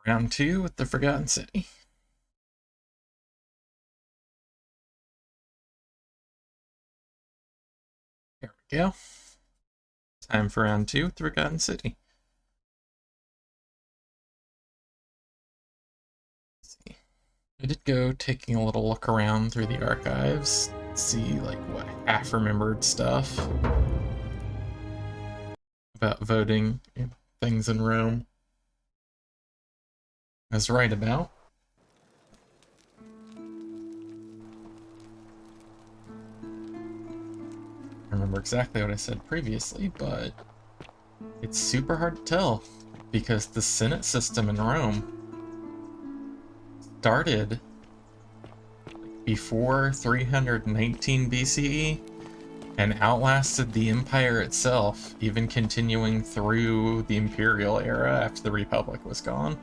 Round 2 with the Forgotten City. There we go. Time for round 2 with the Forgotten City. Let's see. I did go taking a little look around through the archives, see like what half-remembered stuff about voting and things in Rome. I was right about. I remember exactly what I said previously, but it's super hard to tell because the Senate system in Rome started before 319 BCE and outlasted the empire itself, even continuing through the imperial era after the Republic was gone.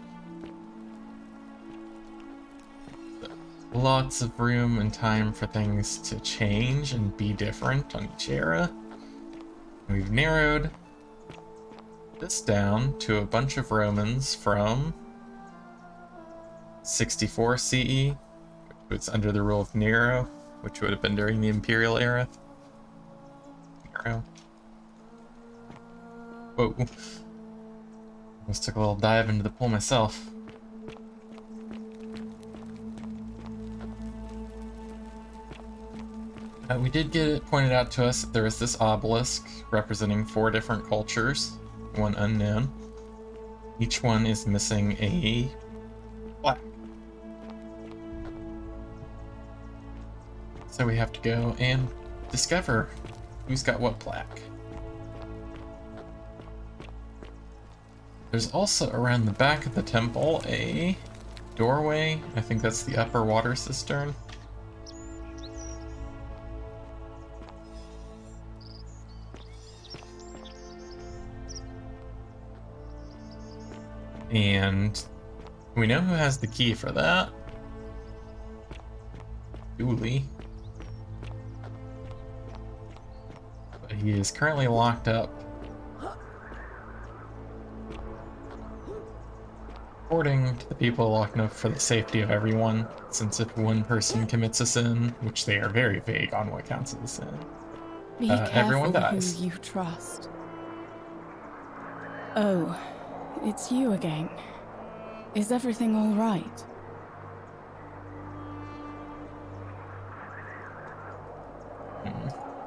Lots of room and time for things to change and be different on each era. We've narrowed this down to a bunch of Romans from 64 CE, which was under the rule of Nero, which would have been during the imperial era. Nero. Whoa. Almost took a little dive into the pool myself. We did get it pointed out to us that there is this obelisk representing 4 different cultures, one unknown. Each one is missing a plaque. So we have to go and discover who's got what plaque. There's also around the back of the temple a doorway. I think that's the upper water cistern. And we know who has the key for that. Dooley. But he is currently locked up Reporting to the people of Lochno for the safety of everyone, since if one person commits a sin, which they are very vague on what counts as a sin, Be everyone careful who dies. you trust. Oh, it's you again. Is everything all right?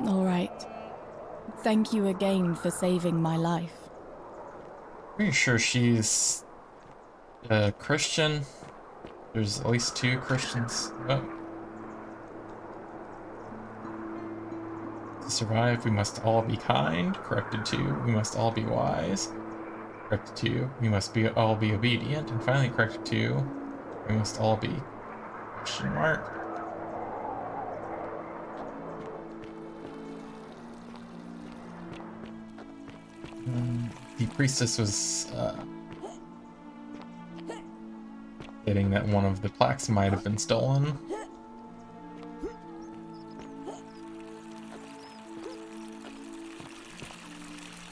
All right. Thank you again for saving my life. Pretty sure she's a Christian. There's at least 2 Christians. Oh. To survive, we must all be kind. Corrected 2, we must all be wise. Corrected 2, we must all be obedient. And finally, corrected 2, we must all be question mark. The priestess was stating that one of the plaques might have been stolen.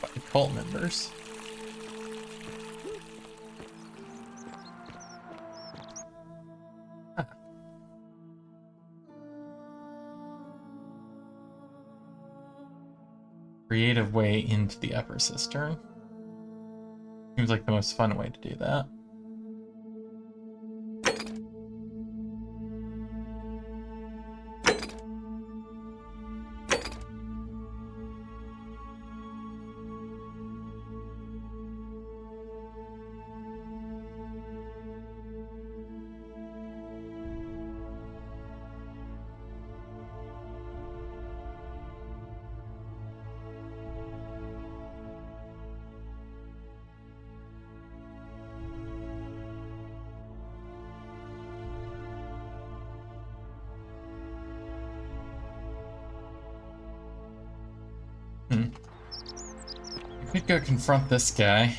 By cult members. Huh. Creative way into the upper cistern. Seems like the most fun way to do that. You could go confront this guy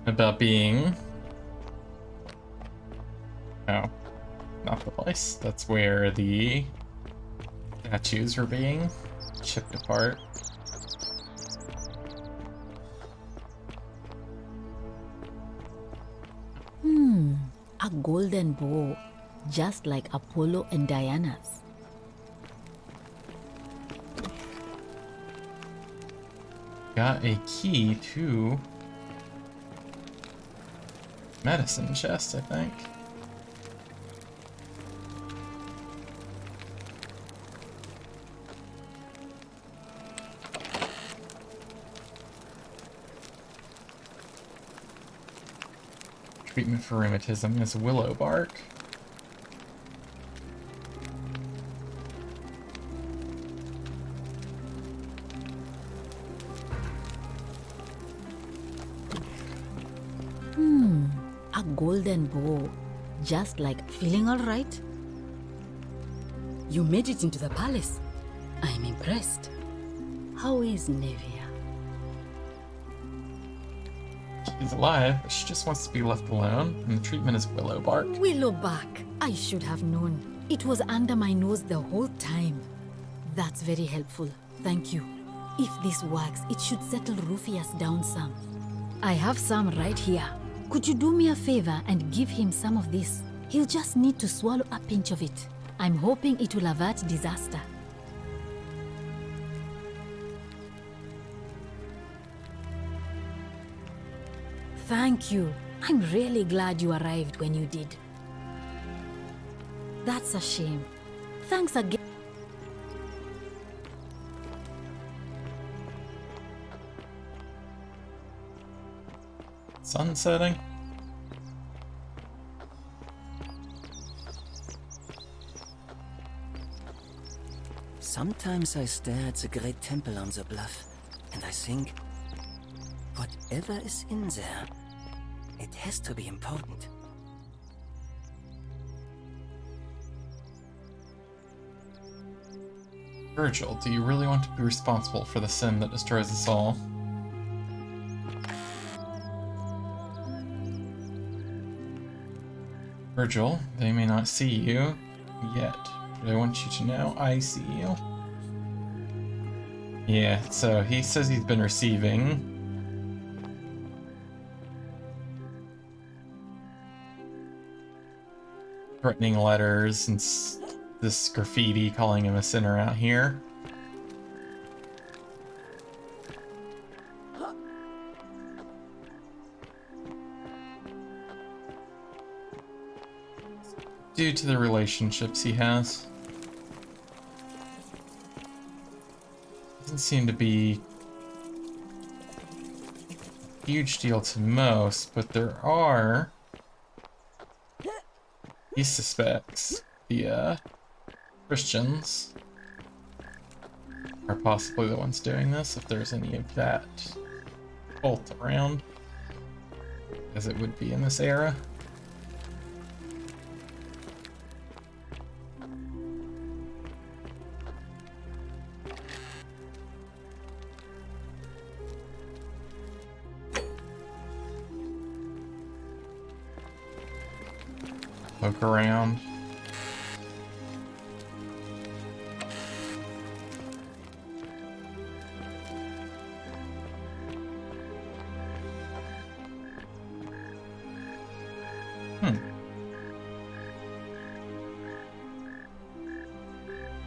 about being... Oh, not the place. That's where the statues were being chipped apart. A golden bow, just like Apollo and Diana's. Got a key to medicine chest, I think. Treatment for rheumatism is willow bark. A golden bow, just like... Feeling all right? You made it into the palace. I'm impressed. How is Nevia? She's alive, but she just wants to be left alone, and the treatment is willow bark. Willowbark. I should have known. It was under my nose the whole time. That's very helpful. Thank you. If this works, it should settle Rufius down some. I have some right here. Could you do me a favor and give him some of this? He'll just need to swallow a pinch of it. I'm hoping it will avert disaster. Thank you. I'm really glad you arrived when you did. That's a shame. Thanks again. Sun setting? Sometimes I stare at the great temple on the bluff, and I think, whatever is in there, it has to be important. Virgil, do you really want to be responsible for the sin that destroys us all? Virgil, they may not see you yet, but I want you to know I see you. Yeah, so he says he's been receiving threatening letters and this graffiti calling him a sinner out here. Due to the relationships he has. Doesn't seem to be a huge deal to most, but there are... He suspects the Christians are possibly the ones doing this, if there's any of that cult around, as it would be in this era. Look around.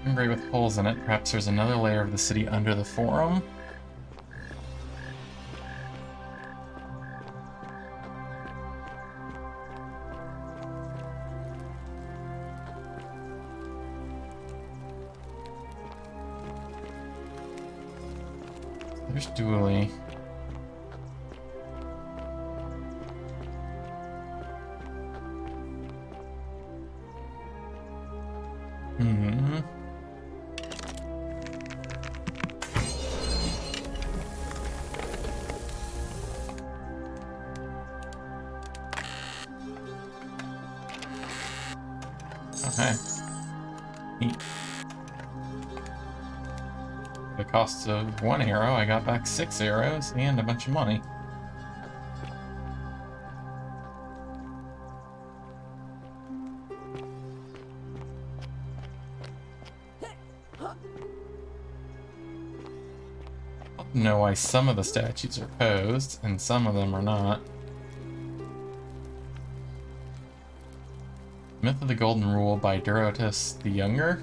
Memory with holes in it. Perhaps there's another layer of the city under the forum. There's Dooley. Okay. Neat. The cost of 1 arrow, I got back 6 arrows and a bunch of money. I'll know why some of the statues are posed and some of them are not. Myth of the Golden Rule by Durotus the Younger.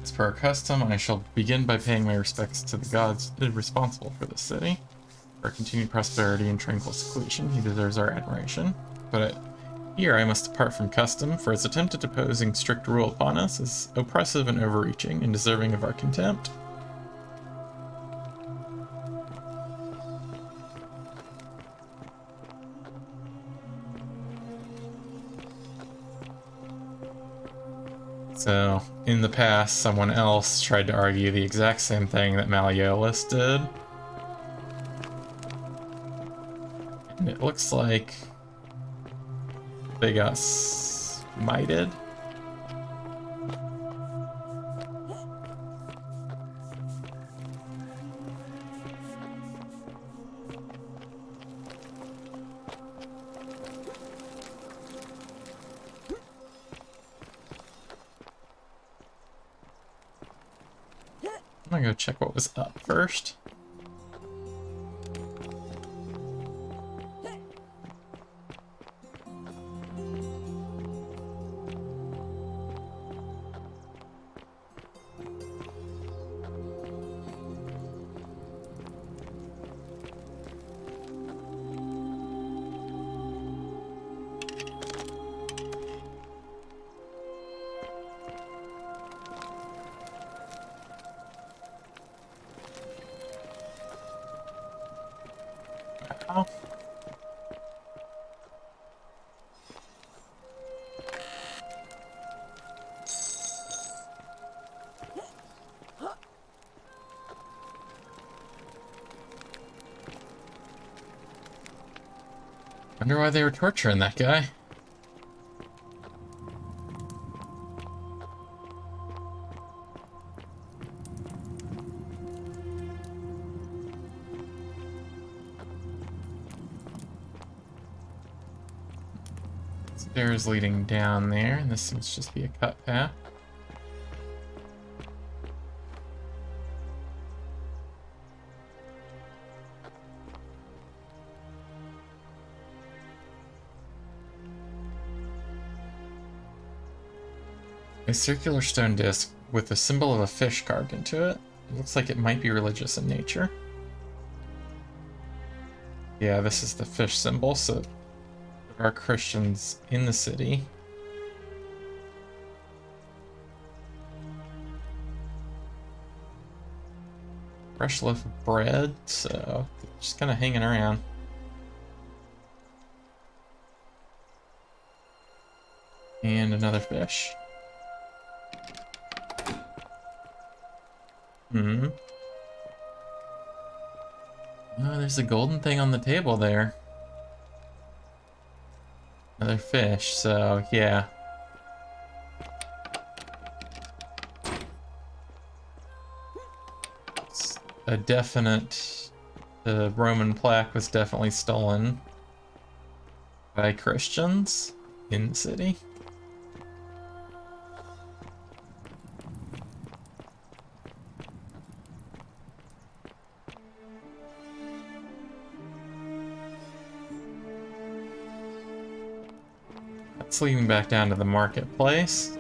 As per our custom, I shall begin by paying my respects to the gods responsible for this city. For our continued prosperity and tranquil seclusion, he deserves our admiration. But here I must depart from custom, for his attempt at imposing strict rule upon us is oppressive and overreaching, and deserving of our contempt. So, in the past, someone else tried to argue the exact same thing that Malleolus did. And it looks like they got smited. I'm gonna go check what was up first. Wow. Wonder why they were torturing that guy. Stairs leading down there, and this seems to just be a cut path. A circular stone disc with the symbol of a fish carved into it. It looks like it might be religious in nature. Yeah, this is the fish symbol, so there are Christians in the city. Fresh loaf of bread, so just kind of hanging around. And another fish. Oh, there's a golden thing on the table there. Another fish, so yeah. It's a definite... The Roman plaque was definitely stolen by Christians in the city. That's leading back down to the marketplace.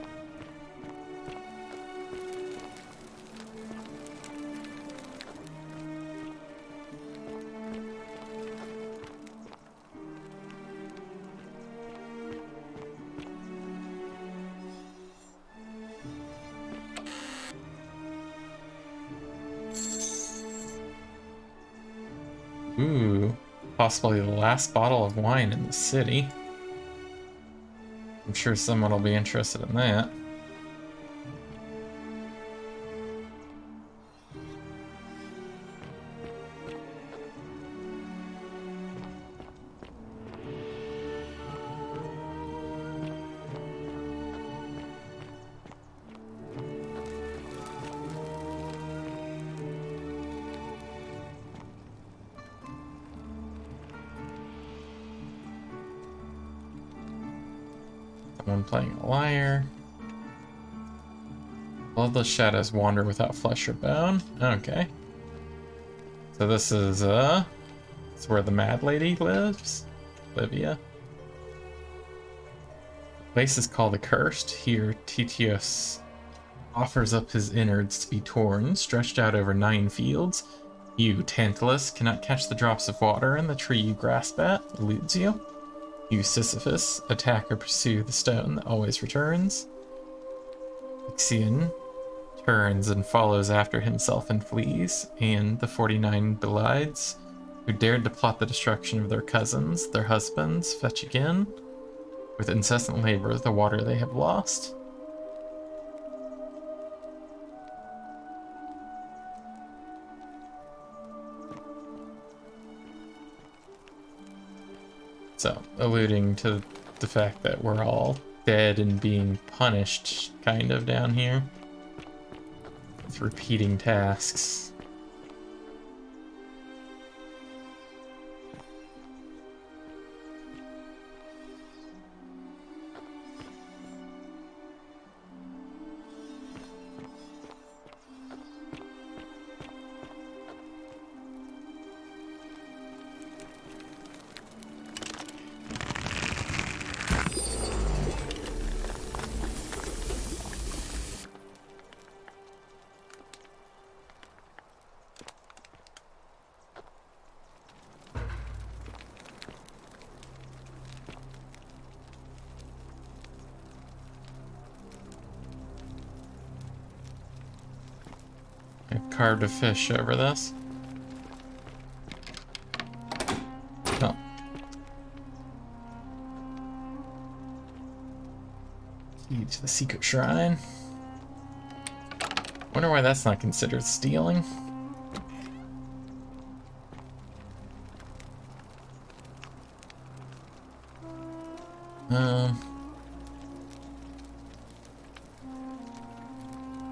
Ooh, possibly the last bottle of wine in the city. I'm sure someone will be interested in that. Someone playing a lyre. All the shadows wander without flesh or bone. Okay. So this is, it's where the Mad Lady lives. Livia. The place is called Accursed. Here, Titius offers up his innards to be torn, stretched out over 9 fields. You, Tantalus, cannot catch the drops of water, and the tree you grasp at eludes you. You, Sisyphus, attack or pursue the stone that always returns. Ixion turns and follows after himself and flees, and the 49 Belides, who dared to plot the destruction of their cousins, their husbands, fetch again, with incessant labor, the water they have lost. So, alluding to the fact that we're all dead and being punished, kind of, down here. With repeating tasks. Carved a fish over this. Oh. Key to the secret shrine. Wonder why that's not considered stealing.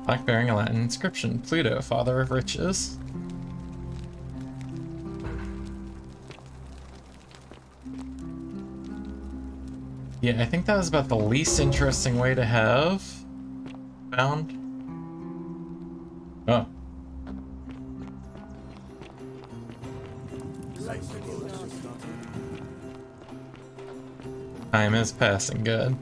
Plaque bearing a Latin inscription. Pluto, father of riches. Yeah, I think that was about the least interesting way to have found. Oh. Time is passing good.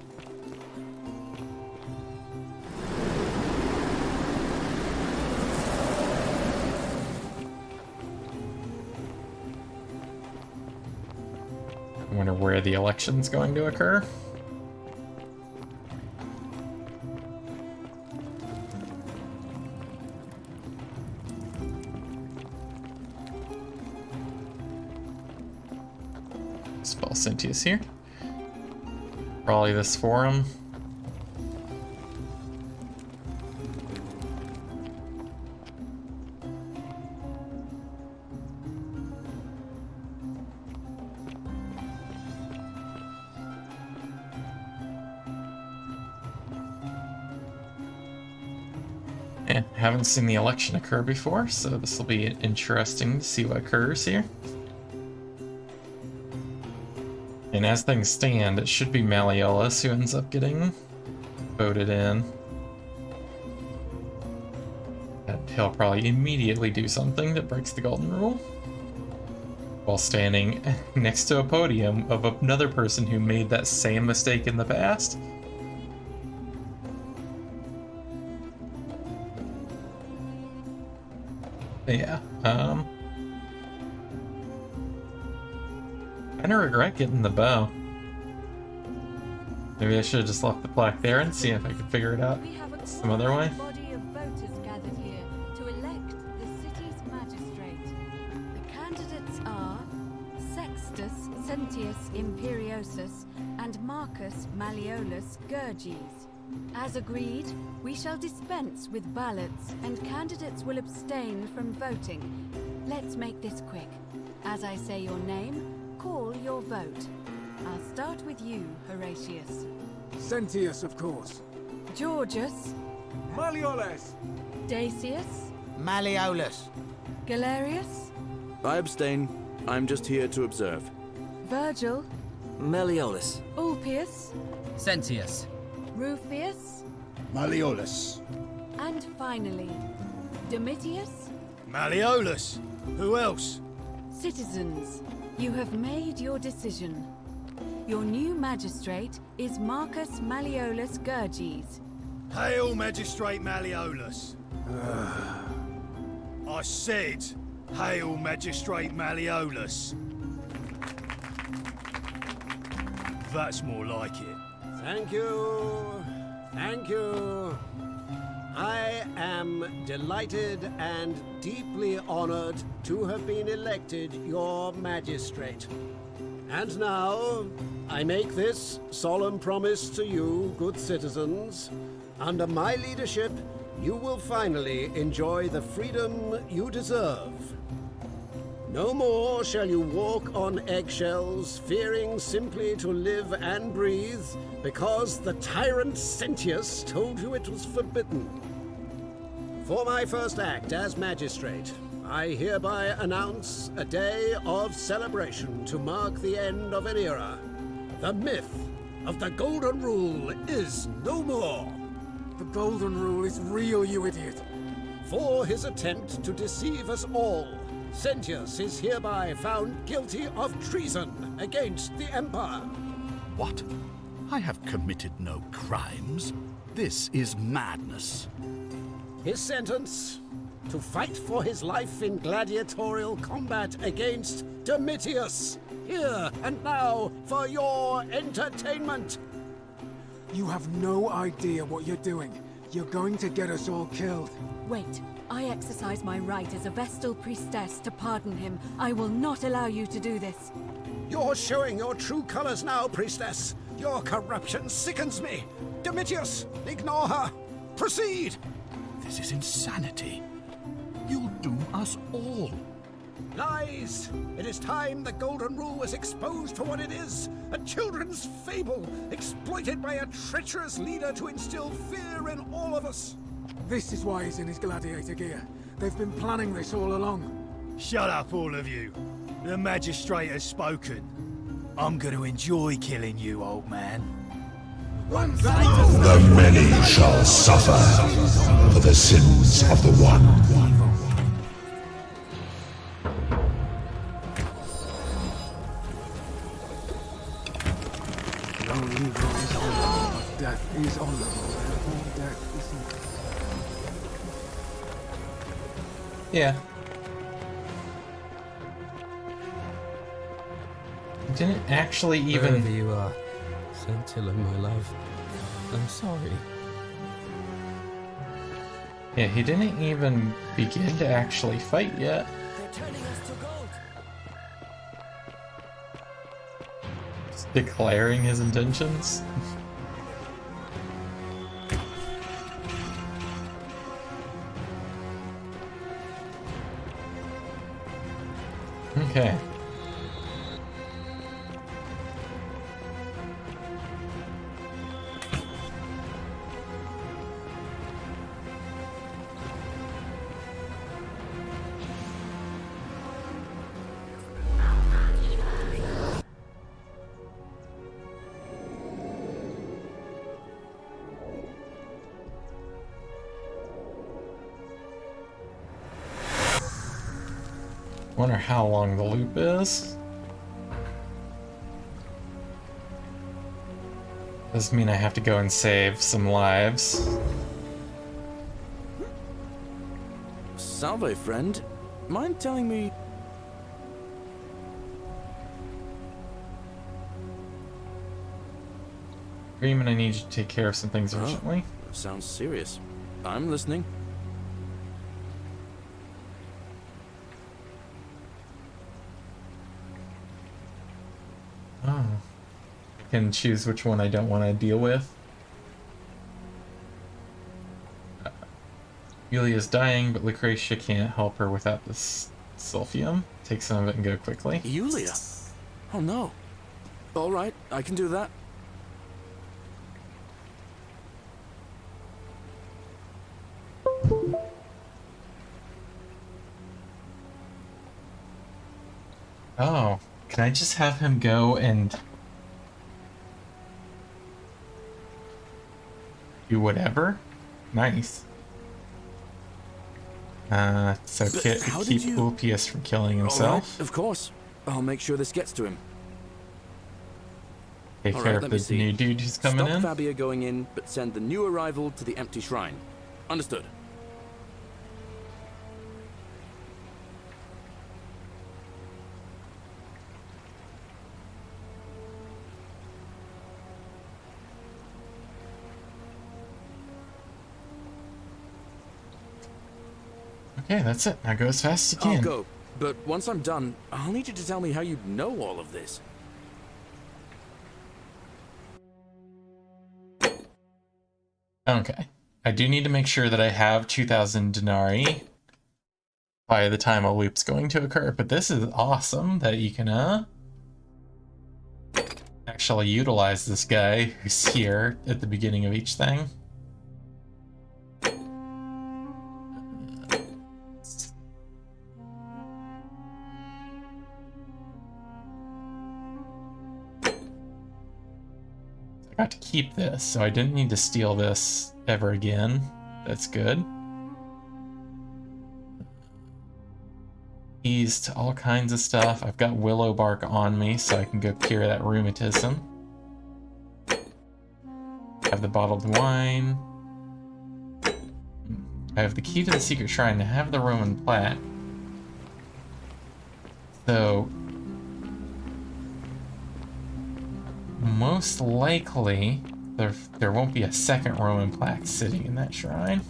where the election's going to occur. Spell Sentius here. Probably this forum. Yeah, haven't seen the election occur before, so this will be interesting to see what occurs here. And as things stand, it should be Malleolus who ends up getting voted in. And he'll probably immediately do something that breaks the golden rule, while standing next to a podium of another person who made that same mistake in the past. Yeah, kinda regret getting the bow. Maybe I should have just left the plaque there and see if I could figure it out some other way. Body of voters gathered here to elect the city's magistrate. The candidates are Sextus Sentius Imperiosus and Marcus Malleolus Gurges. As agreed, we shall dispense with ballots and candidates will abstain from voting. Let's make this quick. As I say your name, call your vote. I'll start with you, Horatius. Sentius, of course. Georgius. Malleolus! Dacius. Malleolus. Galerius. I abstain. I'm just here to observe. Virgil. Malleolus. Ulpius. Sentius. Rufius. Malleolus. And finally, Domitius. Malleolus! Who else? Citizens, you have made your decision. Your new magistrate is Marcus Malleolus Gurges. Hail, Magistrate Malleolus. I said, hail, Magistrate Malleolus. That's more like it. Thank you. Thank you. I am delighted and deeply honored to have been elected your magistrate. And now, I make this solemn promise to you, good citizens. Under my leadership, you will finally enjoy the freedom you deserve. No more shall you walk on eggshells, fearing simply to live and breathe, because the tyrant Sentius told you it was forbidden. For my first act as magistrate, I hereby announce a day of celebration to mark the end of an era. The myth of the Golden Rule is no more. The Golden Rule is real, you idiot. For his attempt to deceive us all, Sentius is hereby found guilty of treason against the Empire. What? I have committed no crimes. This is madness. His sentence: to fight for his life in gladiatorial combat against Domitius. Here and now for your entertainment. You have no idea what you're doing. You're going to get us all killed. Wait, I exercise my right as a Vestal priestess to pardon him. I will not allow you to do this. You're showing your true colors now, priestess. Your corruption sickens me. Domitius, ignore her. Proceed. This is insanity. You'll doom us all. Lies! It is time the Golden Rule was exposed for what it is. A children's fable, exploited by a treacherous leader to instill fear in all of us. This is why he's in his gladiator gear. They've been planning this all along. Shut up, all of you. The magistrate has spoken. I'm going to enjoy killing you, old man. The many shall suffer for the sins of the one. Lonely road is on, but death is on the road. Death isn't. Yeah. didn't actually even... Wherever you are, Scintilla, my love. I'm sorry. Yeah, he didn't even begin to actually fight yet. They're turning us to gold. Just declaring his intentions. Okay. Wonder how long the loop is. Does mean I have to go and save some lives. Salve, friend. Mind telling me... Freeman, I need you to take care of some things urgently. Sounds serious. I'm listening. Oh. I can choose which one I don't want to deal with. Yulia's dying, but Lucretia can't help her without this Sulfium. Take some of it and go quickly. Yulia? Oh no. Alright, I can do that. Oh, can I just have him go and do whatever? Nice. So keep Ulpius from killing himself. Right, of course. I'll make sure this gets to him. Take care of the new dude who's coming in. Stop Fabia going in, but send the new arrival to the empty shrine. Understood. Okay, that's it. Now go as fast as you can. I'll go, but once I'm done, I'll need you to tell me how you know all of this. Okay. I do need to make sure that I have 2,000 denarii by the time a loop's going to occur, but this is awesome that you can, actually utilize this guy who's here at the beginning of each thing. I got to keep this, so I didn't need to steal this ever again. That's good. Keys to all kinds of stuff. I've got willow bark on me, so I can go cure that rheumatism. I have the bottled wine. I have the key to the secret shrine. I have the Roman plat. So most likely, there won't be a second Roman plaque sitting in that shrine.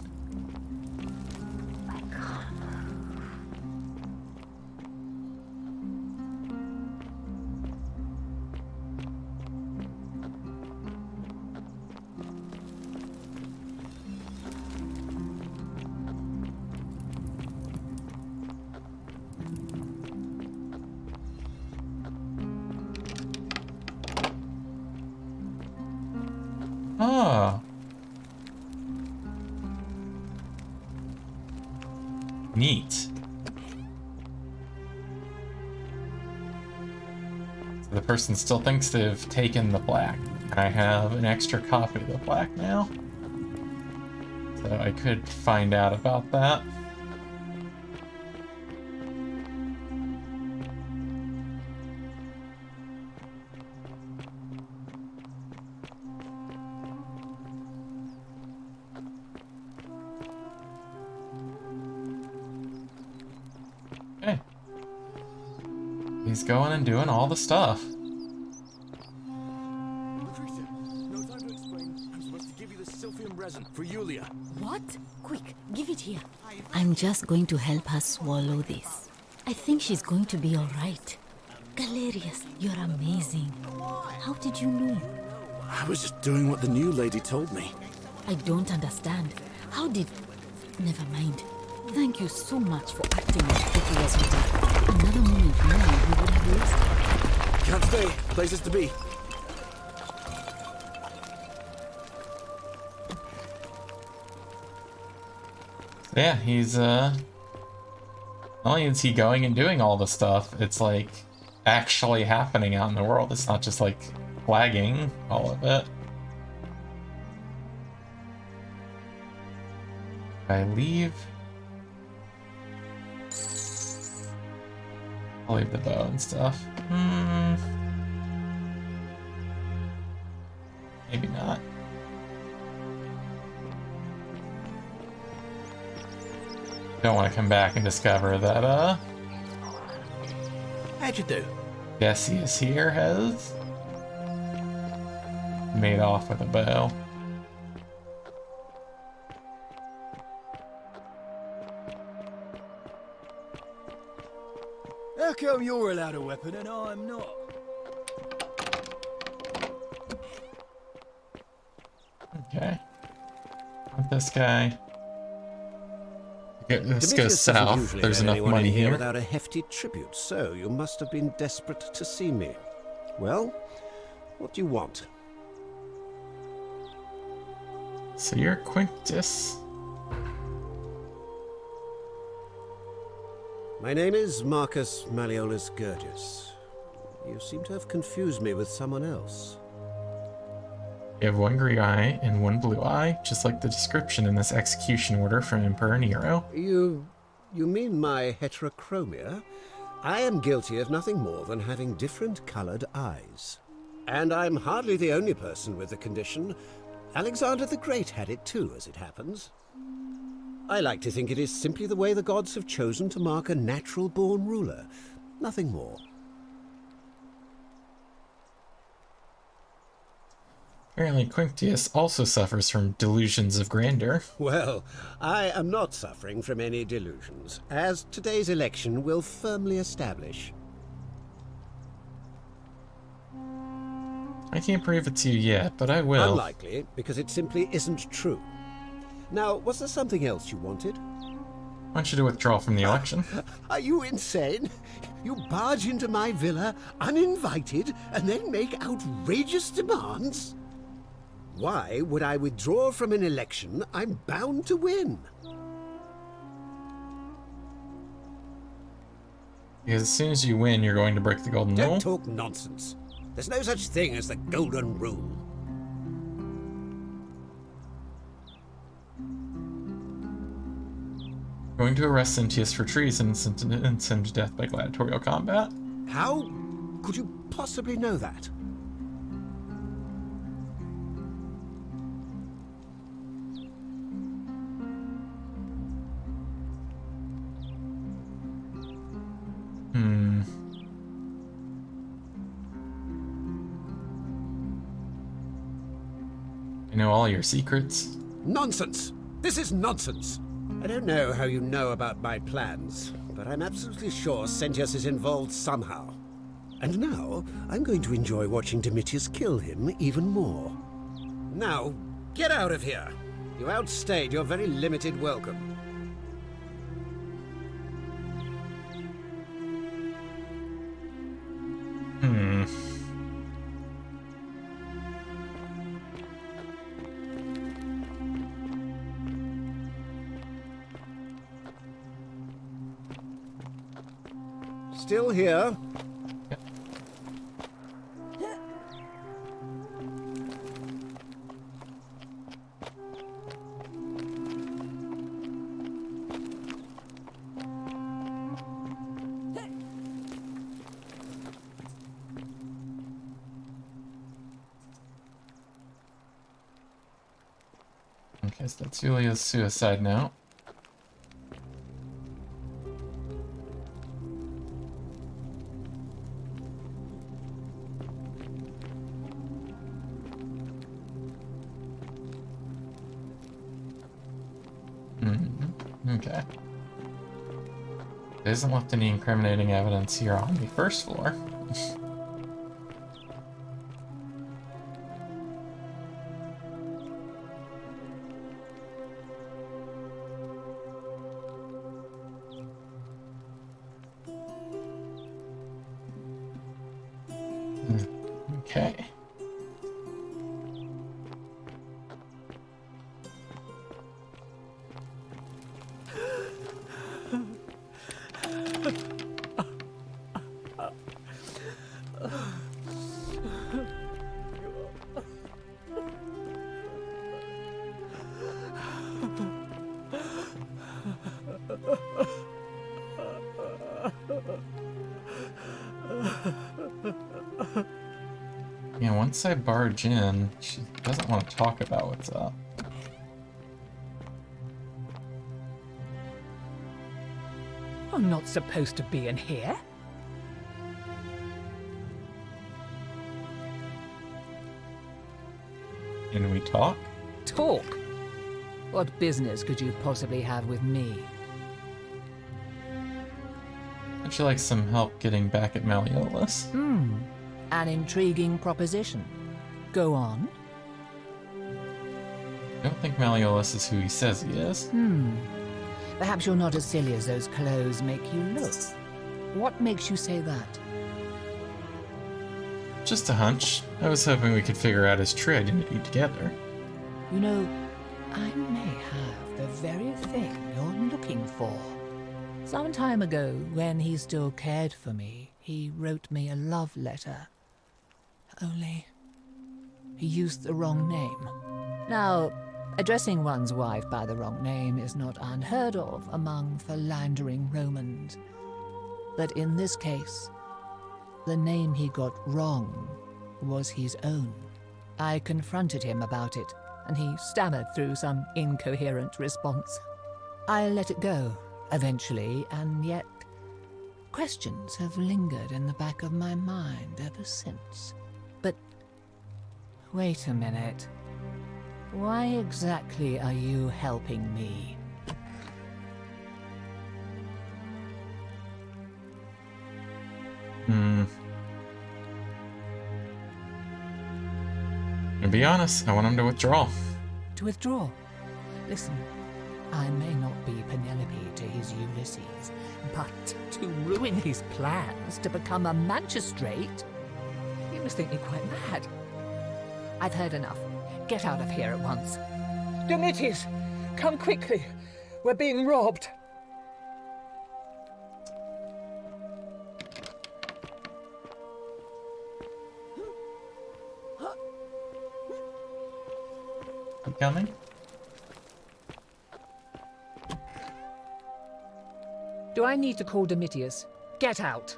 Ah. Neat. So the person still thinks they've taken the plaque. And I have an extra copy of the plaque now. So I could find out about that. Okay. He's going and doing all the stuff. adamantium resin for Yulia. What? Quick, give it here. I'm just going to help her swallow this. I think she's going to be all right. Galerius, you're amazing. How did you know? I was just doing what the new lady told me. I don't understand. How did... Never mind. Thank you so much for acting as if it was with another moment more we would have lost. Can't stay. Places to be. Yeah, he's, not only is he going and doing all the stuff, it's like actually happening out in the world. It's not just like flagging all of it. I leave. I'll leave the bow and stuff. Maybe not. Don't want to come back and discover that, How'd you do? Decius here has made off with a bow. How come you're allowed a weapon and I'm not? Okay. Want this guy. Okay, let's go Demetrius doesn't south. usually There's let enough anyone money in here. without a hefty tribute, so you must have been desperate to see me. Well, what do you want? So you're Quintus. My name is Marcus Malleolus Gurgis. You seem to have confused me with someone else. You have one green eye and one blue eye, just like the description in this execution order from Emperor Nero. You mean my heterochromia? I am guilty of nothing more than having different colored eyes. And I'm hardly the only person with the condition. Alexander the Great had it too, as it happens. I like to think it is simply the way the gods have chosen to mark a natural-born ruler. Nothing more. Apparently Quintus also suffers from delusions of grandeur. Well, I am not suffering from any delusions, as today's election will firmly establish. I can't prove it to you yet, but I will. Unlikely, because it simply isn't true. Now, was there something else you wanted? I want you to withdraw from the election. Are you insane? You barge into my villa uninvited and then make outrageous demands? Why would I withdraw from an election I'm bound to win? Because as soon as you win, you're going to break the golden rule. Don't talk nonsense. There's no such thing as the golden rule. Going to arrest Sentius for treason and send him to death by gladiatorial combat. How could you possibly know that? I know all your secrets. Nonsense! This is nonsense! I don't know how you know about my plans, but I'm absolutely sure Sentius is involved somehow. And now, I'm going to enjoy watching Domitius kill him even more. Now, get out of here! You outstayed your very limited welcome. Still here? Yep. Okay, so that's Julia's suicide note. Okay. There isn't left any incriminating evidence here on the first floor. Okay. Yeah, once I barge in, she doesn't want to talk about what's up. I'm not supposed to be in here. Can we talk? Talk? What business could you possibly have with me? Would you like some help getting back at Malleolus? An intriguing proposition. Go on. I don't think Malleolus is who he says he is. Perhaps you're not as silly as those clothes make you look. What makes you say that? Just a hunch. I was hoping we could figure out his true identity together. You know, I may have the very thing you're looking for. Some time ago, when he still cared for me, he wrote me a love letter. Only, he used the wrong name. Now, addressing one's wife by the wrong name is not unheard of among philandering Romans. But in this case, the name he got wrong was his own. I confronted him about it, and he stammered through some incoherent response. I let it go, eventually, and yet questions have lingered in the back of my mind ever since. But wait a minute. Why exactly are you helping me? To be honest, I want him to withdraw. To withdraw? Listen, I may not be Penelope to his Ulysses, but to ruin his plans to become a magistrate? You must think me quite mad. I've heard enough. Get out of here at once. Domitius, come quickly. We're being robbed. You coming? Do I need to call Domitius? Get out.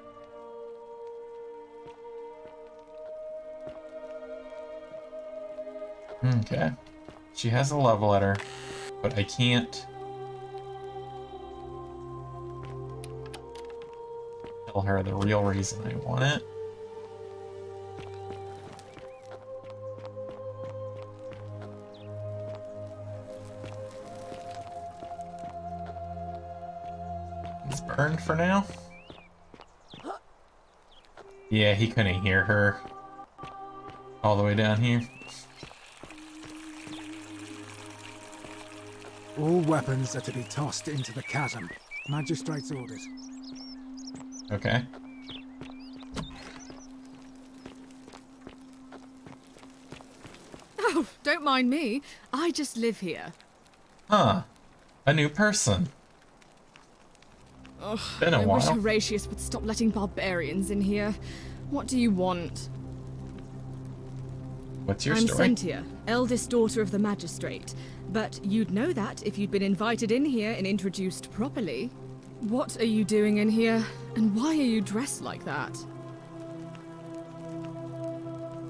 Okay. She has a love letter, but I can't tell her the real reason I want it. It's burned for now. Yeah, he couldn't hear her all the way down here. All weapons are to be tossed into the chasm. Magistrate's orders. Okay. Oh, don't mind me. I just live here. Huh. A new person. Ugh, Been a I wish while. Horatius would stop letting barbarians in here. What do you want? What's your I'm story? Sentia, eldest daughter of the magistrate. But you'd know that if you'd been invited in here and introduced properly. What are you doing in here? And why are you dressed like that?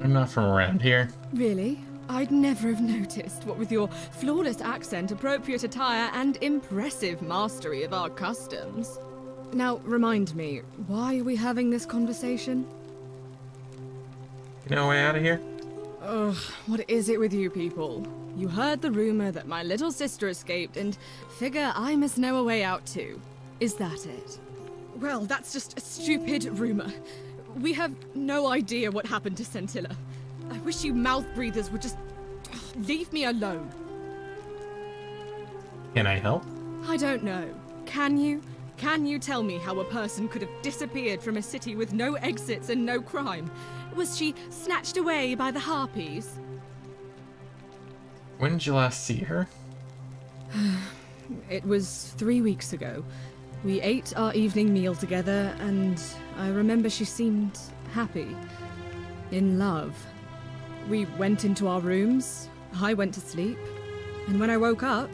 I'm not from around here. Really? I'd never have noticed, what with your flawless accent, appropriate attire, and impressive mastery of our customs. Now, remind me, why are we having this conversation? You know a way out of here? Ugh, what is it with you people? You heard the rumor that my little sister escaped and figure I must know a way out too. Is that it? Well, that's just a stupid rumor. We have no idea what happened to Scintilla. I wish you mouth breathers would just leave me alone. Can I help? I don't know. Can you? Can you tell me how a person could have disappeared from a city with no exits and no crime? Was she snatched away by the Harpies? When did you last see her? It was 3 weeks ago. We ate our evening meal together, and I remember she seemed happy. In love. We went into our rooms, I went to sleep, and when I woke up,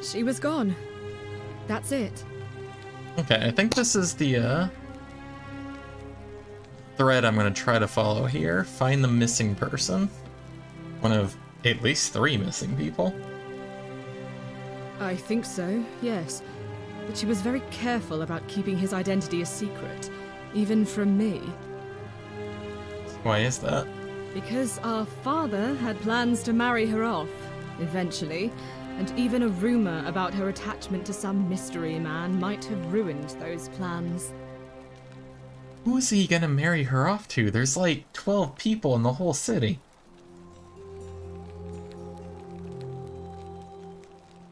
she was gone. That's it. Okay, I think this is the thread I'm going to try to follow here. Find the missing person. One of at least 3 missing people. I think so, yes. But she was very careful about keeping his identity a secret, even from me. Why is that? Because our father had plans to marry her off, eventually, and even a rumor about her attachment to some mystery man might have ruined those plans. Who's he gonna marry her off to? There's like 12 people in the whole city.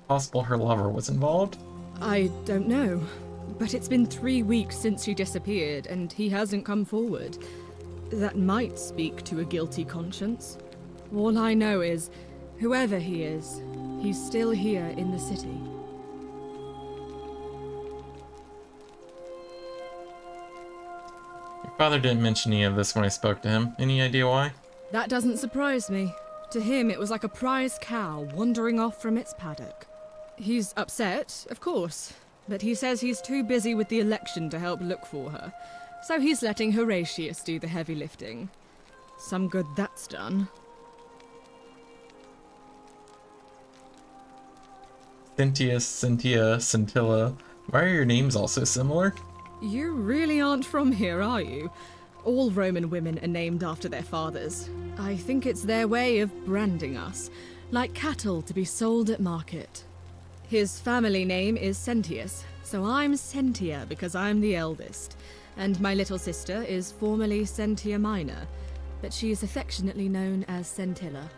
Possible her lover was involved? I don't know, but it's been 3 weeks since she disappeared, and he hasn't come forward. That might speak to a guilty conscience. All I know is, whoever he is, he's still here in the city. Your father didn't mention any of this when I spoke to him. Any idea why? That doesn't surprise me. To him, it was like a prize cow wandering off from its paddock. He's upset, of course, but he says he's too busy with the election to help look for her, so he's letting Horatius do the heavy lifting. Some good that's done. Cynthia, Scintilla. Why are your names all so similar? You really aren't from here, are you? All Roman women are named after their fathers. I think it's their way of branding us, like cattle to be sold at market. His family name is Sentius, so I'm Sentia because I'm the eldest, and my little sister is formerly Sentia Minor, but she is affectionately known as Scintilla.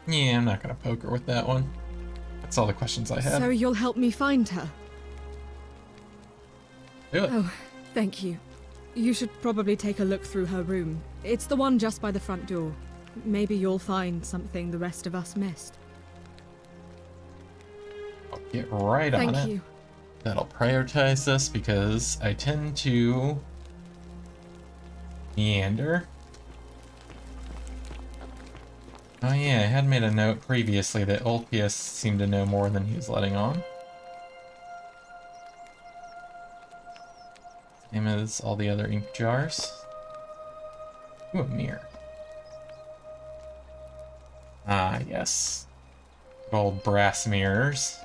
Yeah, I'm not gonna poke her with that one. That's all the questions I have. So you'll help me find her? Do it. Oh, thank you. You should probably take a look through her room. It's the one just by the front door. Maybe you'll find something the rest of us missed. I'll get right on it. Thank you. That'll prioritize this because I tend to meander. Oh yeah, I had made a note previously that Ulpius seemed to know more than he was letting on. Same as all the other ink jars. Ooh, a mirror. Ah, yes. Good old brass mirrors.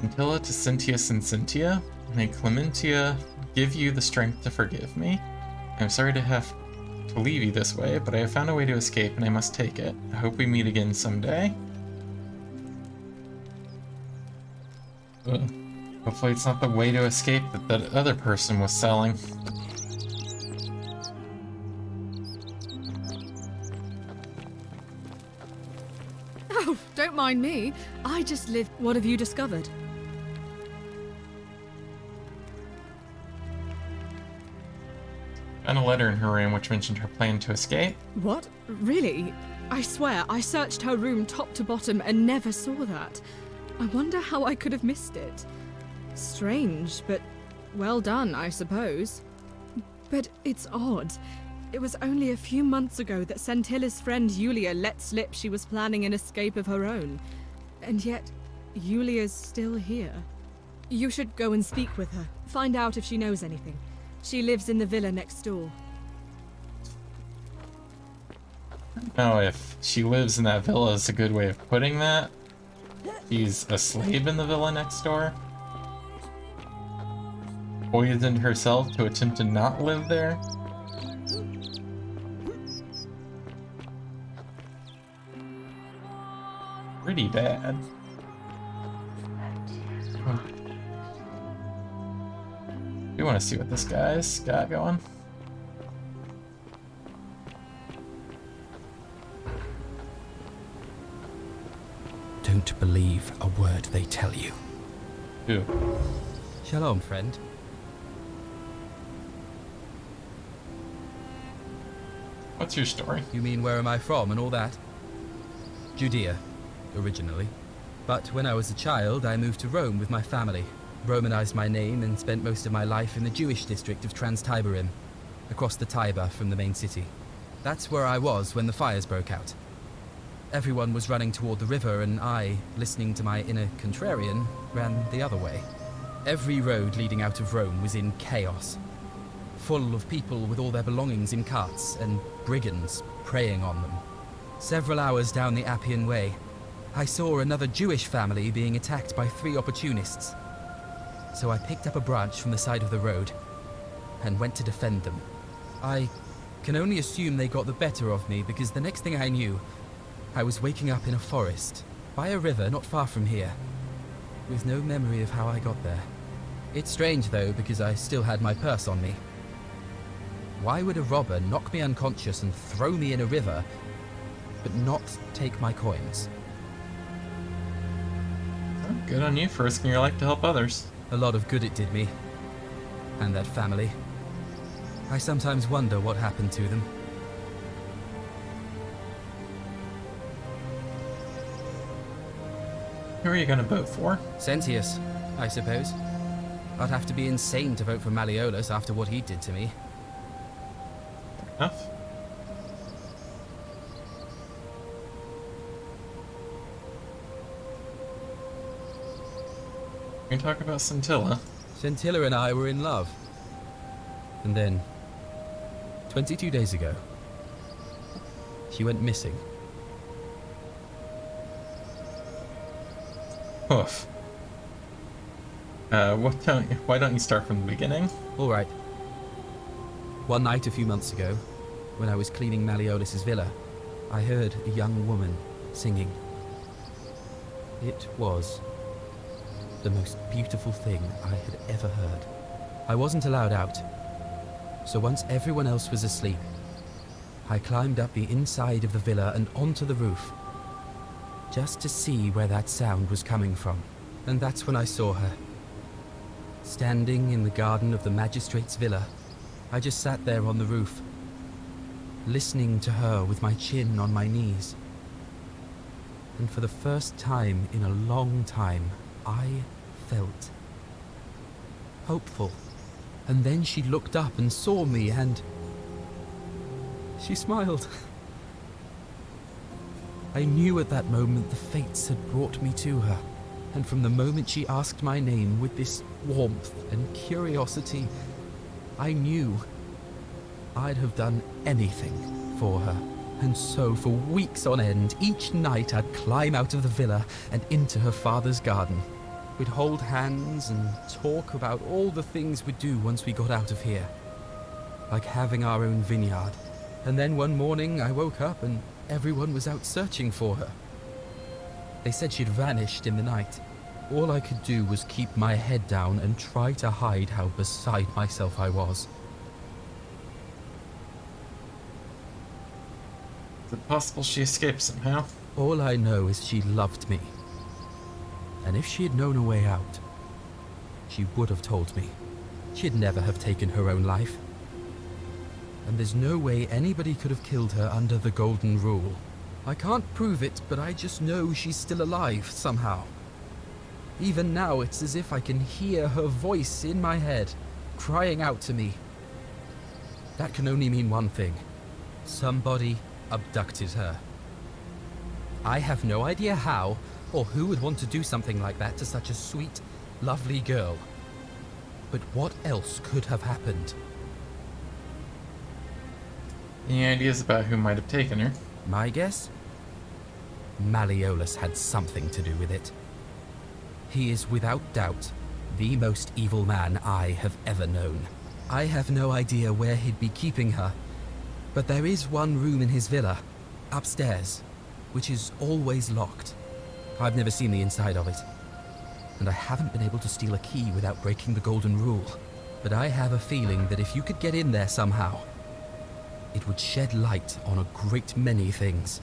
Scintilla to Cynthius and Cynthia. May Clementia give you the strength to forgive me. I'm sorry to have to leave you this way, but I have found a way to escape and I must take it. I hope we meet again someday. Ugh. Hopefully it's not the way to escape that that other person was selling. Oh, don't mind me. I just live. What have you discovered? Found a letter in her room which mentioned her plan to escape. What? Really? I swear, I searched her room top to bottom and never saw that. I wonder how I could have missed it. Strange, but well done, I suppose. But it's odd. It was only a few months ago that Scintilla's friend Yulia let slip she was planning an escape of her own. And yet, Yulia's still here. You should go and speak with her. Find out if she knows anything. She lives in the villa next door. I don't know if she lives in that villa is a good way of putting that. She's a slave in the villa next door. Poisoned herself to attempt to not live there. Pretty bad. We want to see what this guy's got going. Don't believe a word they tell you. Who? Shalom, friend. What's your story? You mean where am I from and all that? Judea, originally. But when I was a child, I moved to Rome with my family, Romanized my name, and spent most of my life in the Jewish district of Trans-Tiberim, across the Tiber from the main city. That's where I was when the fires broke out. Everyone was running toward the river, and I, listening to my inner contrarian, ran the other way. Every road leading out of Rome was in chaos, full of people with all their belongings in carts, and brigands preying on them. Several hours down the Appian Way, I saw another Jewish family being attacked by 3 opportunists. So I picked up a branch from the side of the road and went to defend them. I can only assume they got the better of me, because the next thing I knew, I was waking up in a forest, by a river not far from here, with no memory of how I got there. It's strange though, because I still had my purse on me. Why would a robber knock me unconscious and throw me in a river, but not take my coins? Good on you for risking your life to help others. A lot of good it did me. And that family. I sometimes wonder what happened to them. Who are you gonna vote for? Scintius, I suppose. I'd have to be insane to vote for Malleolus after what he did to me. Fair enough. We can talk about Scintilla. Scintilla and I were in love. And then, 22 days ago, she went missing. Oof. Why don't you start from the beginning? All right. One night a few months ago, when I was cleaning Malleolus's villa, I heard a young woman singing. It was the most beautiful thing I had ever heard. I wasn't allowed out, so once everyone else was asleep, I climbed up the inside of the villa and onto the roof, just to see where that sound was coming from. And that's when I saw her. Standing in the garden of the magistrate's villa, I just sat there on the roof, listening to her with my chin on my knees. And for the first time in a long time, I felt hopeful. And then she looked up and saw me, and she smiled. I knew at that moment the fates had brought me to her, and from the moment she asked my name with this warmth and curiosity, I knew I'd have done anything for her. And so for weeks on end, each night I'd climb out of the villa and into her father's garden. We'd hold hands and talk about all the things we'd do once we got out of here, like having our own vineyard. And then one morning I woke up and everyone was out searching for her. They said she'd vanished in the night. All I could do was keep my head down and try to hide how beside myself I was. Is it possible she escaped somehow? All I know is she loved me. And if she had known a way out, she would have told me. She'd never have taken her own life. And there's no way anybody could have killed her under the Golden Rule. I can't prove it, but I just know she's still alive somehow. Even now, it's as if I can hear her voice in my head, crying out to me. That can only mean one thing. Somebody abducted her. I have no idea how, or who would want to do something like that to such a sweet, lovely girl. But what else could have happened? Any ideas about who might have taken her? My guess? Malleolus had something to do with it. He is without doubt the most evil man I have ever known. I have no idea where he'd be keeping her, but there is one room in his villa, upstairs, which is always locked. I've never seen the inside of it, and I haven't been able to steal a key without breaking the golden rule. But I have a feeling that if you could get in there somehow, it would shed light on a great many things.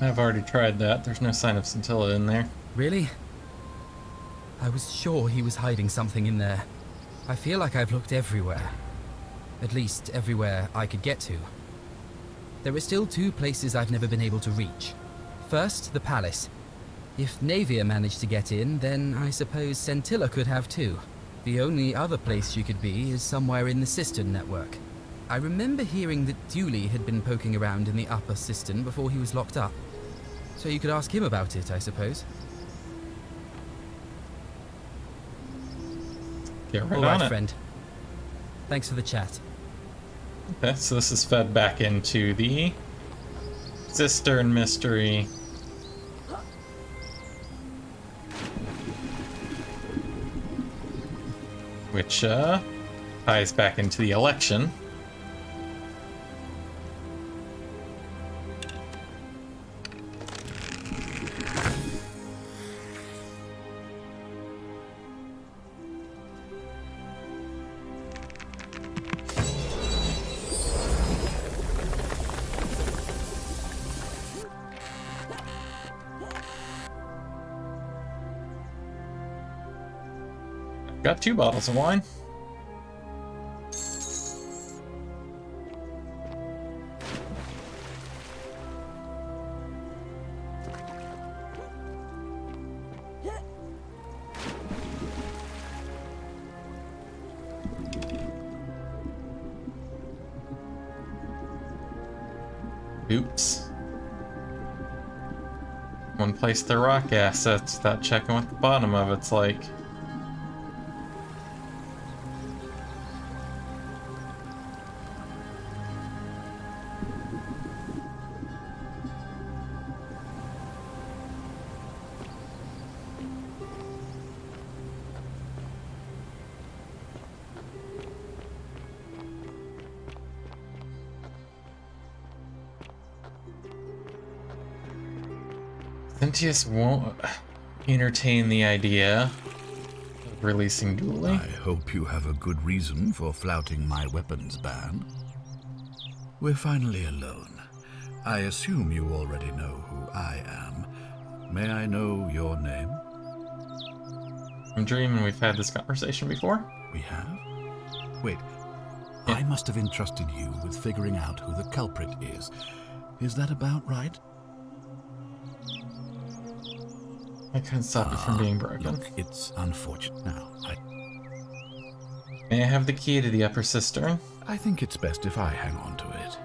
I've already tried that. There's no sign of Scintilla in there. Really? I was sure he was hiding something in there. I feel like I've looked everywhere. At least everywhere I could get to. There are still two places I've never been able to reach. First, the palace. If Navia managed to get in, then I suppose Scintilla could have too. The only other place she could be is somewhere in the cistern network. I remember hearing that Dooley had been poking around in the upper cistern before he was locked up. So you could ask him about it, I suppose. Get right All on right, it. friend. Thanks for the chat. Okay, so this is fed back into the cistern mystery. Which ties back into the election. Got 2 bottles of wine. Oops. One place the rock assets without checking what the bottom of it's like. Sentius won't entertain the idea of releasing Dooley. I hope you have a good reason for flouting my weapons ban. We're finally alone. I assume you already know who I am. May I know your name? I'm dreaming we've had this conversation before. We have? Wait, I must have entrusted you with figuring out who the culprit is. Is that about right? I couldn't stop it from being broken. Look, it's unfortunate now. May I have the key to the upper cistern? I think it's best if I hang on to it.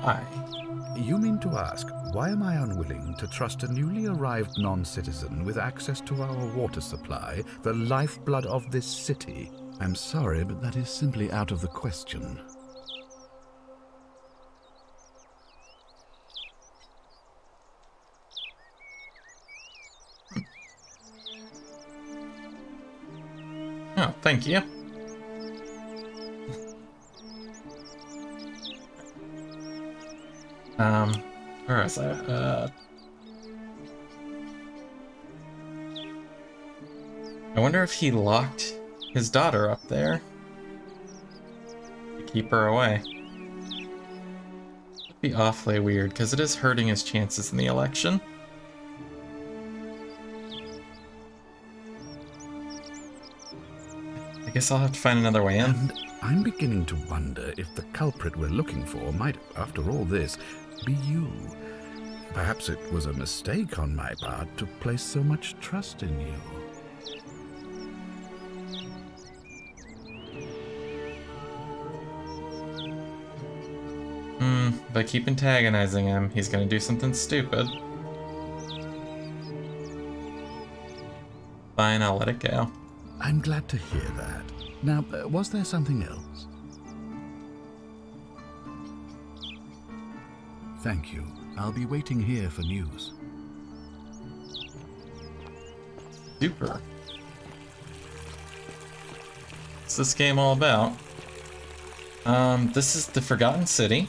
Why? You mean to ask, why am I unwilling to trust a newly arrived non-citizen with access to our water supply, the lifeblood of this city? I'm sorry, but that is simply out of the question. Oh, thank you. Where was I? I wonder if he locked his daughter up there to keep her away. It'd be awfully weird, because it is hurting his chances in the election. guess I'll have to find another way in. And I'm beginning to wonder if the culprit we're looking for might, after all this, be you. Perhaps it was a mistake on my part to place so much trust in you. If I keep antagonizing him, he's gonna do something stupid. Fine, I'll let it go. I'm glad to hear that. Now, was there something else? Thank you. I'll be waiting here for news. Super. What's this game all about? This is the Forgotten City.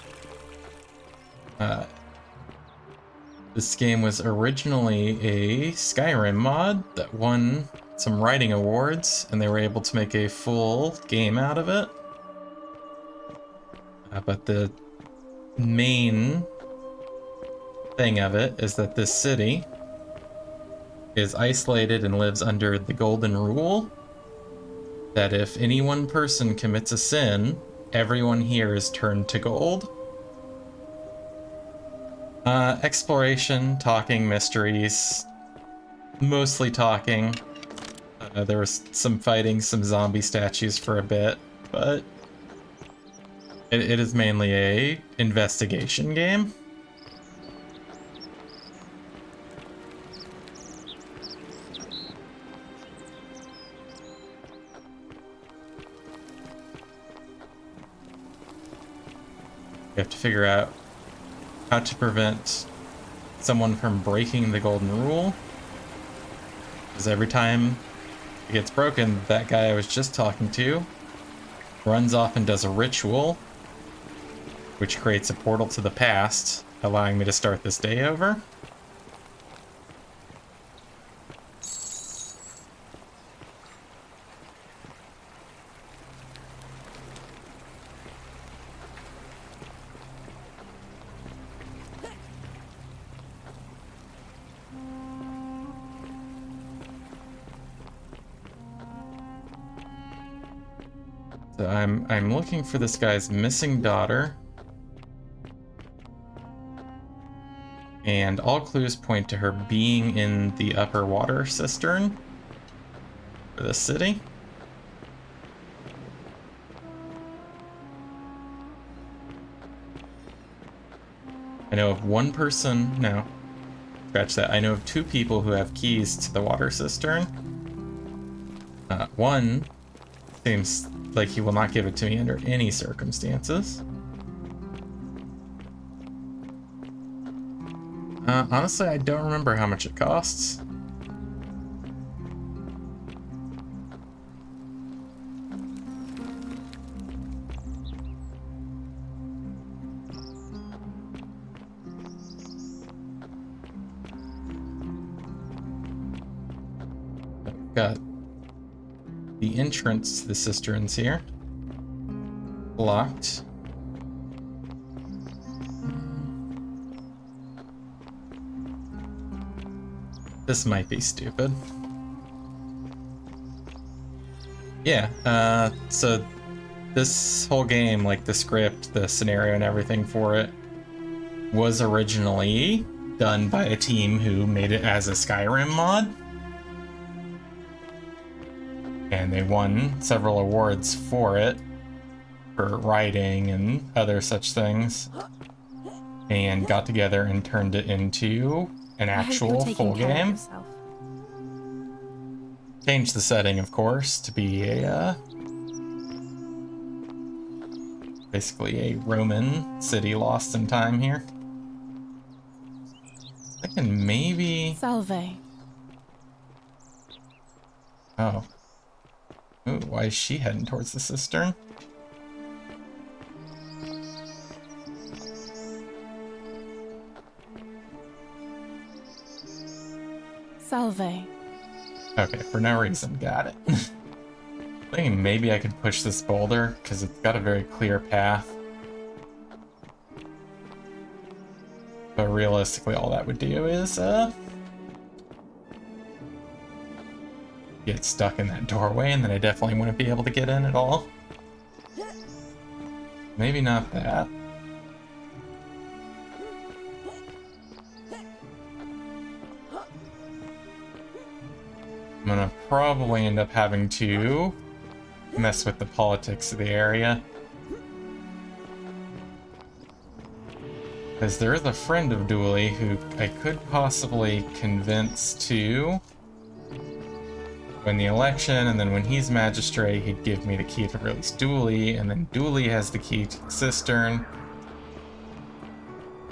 This game was originally a Skyrim mod that won some writing awards, and they were able to make a full game out of it. But the main thing of it is that this city is isolated and lives under the golden rule that if any one person commits a sin, everyone here is turned to gold. Exploration, talking, mysteries, mostly talking. There was some fighting, some zombie statues for a bit, but it is mainly a investigation game. You have to figure out how to prevent someone from breaking the golden rule. Because every time it gets broken, that guy I was just talking to runs off and does a ritual, which creates a portal to the past, allowing me to start this day over. So I'm looking for this guy's missing daughter. And all clues point to her being in the upper water cistern for the city. I know of one person, no, scratch that. I know of two people who have keys to the water cistern. One seems like he will not give it to me under any circumstances. Honestly, I don't remember how much it costs. I've got the entrance to the cisterns here. Locked. This might be stupid. Yeah, so this whole game, like the script, the scenario and everything for it, was originally done by a team who made it as a Skyrim mod. And they won several awards for it, for writing and other such things, and got together and turned it into an actual full game. Changed the setting, of course, to be a basically a Roman city lost in time here. I can maybe... Salve. Oh. Ooh, why is she heading towards the cistern? Salve. Okay, for no reason, got it. Thinking maybe I could push this boulder, because it's got a very clear path. But realistically, all that would do is, get stuck in that doorway, and then I definitely wouldn't be able to get in at all. Maybe not that. I'm gonna probably end up having to mess with the politics of the area. Because there is a friend of Dooley who I could possibly convince to win the election, and then when he's magistrate, he'd give me the key to release Dooley, and then Dooley has the key to the cistern.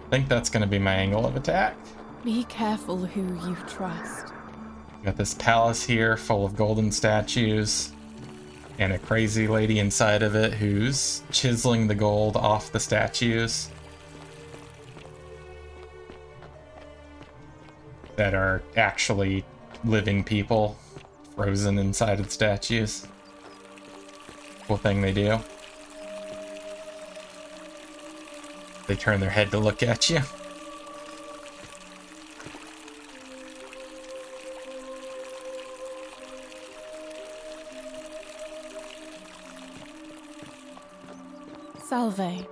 I think that's going to be my angle of attack. Be careful who you trust. Got this palace here full of golden statues, and a crazy lady inside of it who's chiseling the gold off the statues that are actually living people frozen inside of the statues. Cool thing they do. They turn their head to look at you. Salve.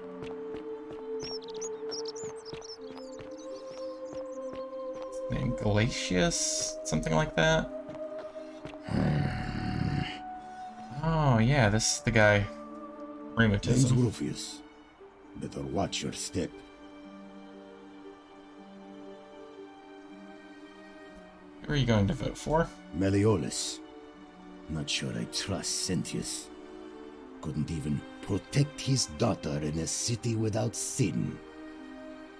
Name Galatius? Something like that? Oh, yeah, this is the guy. Name's Rheumatism. Rufius. Better watch your step. Who are you going to vote for? Meliodas. Not sure I trust Sentius. Couldn't even protect his daughter in a city without sin.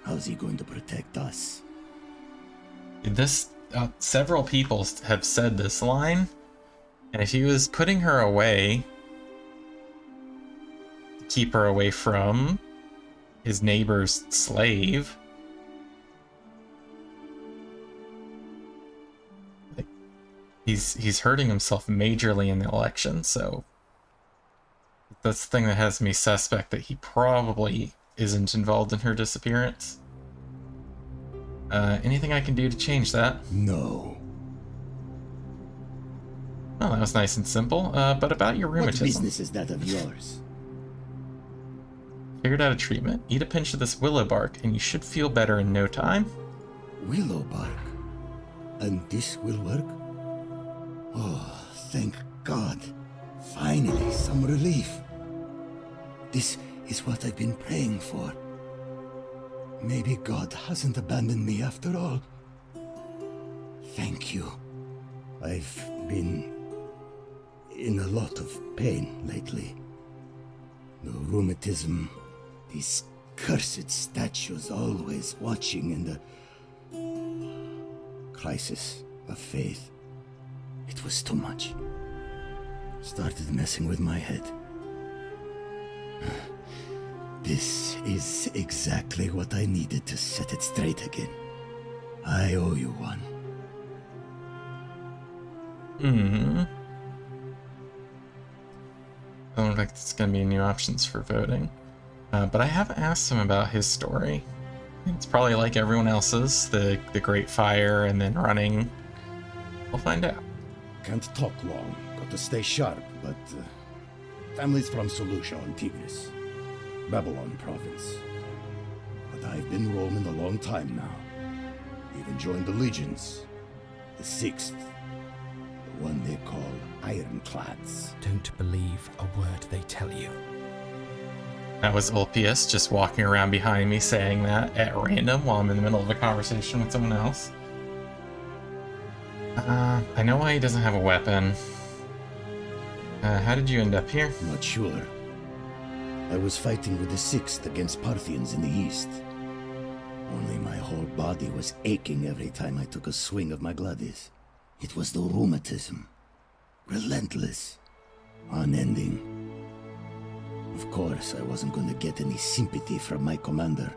How's he going to protect us? This, several people have said this line, and if he was putting her away to keep her away from his neighbor's slave, like, he's hurting himself majorly in the election, so that's the thing that has me suspect that he probably isn't involved in her disappearance. Anything I can do to change that? No. Well, that was nice and simple. But about your rheumatism. What business is that of yours? Figured out a treatment. Eat a pinch of this willow bark, and you should feel better in no time. Willow bark? And this will work? Oh, thank God. Finally, some relief. This is what I've been praying for. Maybe God hasn't abandoned me after all. Thank you. I've been in a lot of pain lately. The rheumatism, these cursed statues always watching, and the crisis of faith. It was too much. Started messing with my head. This is exactly what I needed to set it straight again. I owe you one. I don't think there's going to be any options for voting. But I have asked him about his story. It's probably like everyone else's, the Great Fire and then running. We'll find out. Can't talk long. Got to stay sharp, but family's from Seleucia on Tigris, Babylon province. But I've been roaming a long time now. Even joined the legions. The 6th. The one they call Ironclads. Don't believe a word they tell you. That was Ulpius just walking around behind me saying that at random while I'm in the middle of a conversation with someone else. I know why he doesn't have a weapon. How did you end up here? Not sure. I was fighting with the 6th against Parthians in the east. Only my whole body was aching every time I took a swing of my gladius. It was the rheumatism. Relentless. Unending. Of course, I wasn't going to get any sympathy from my commander.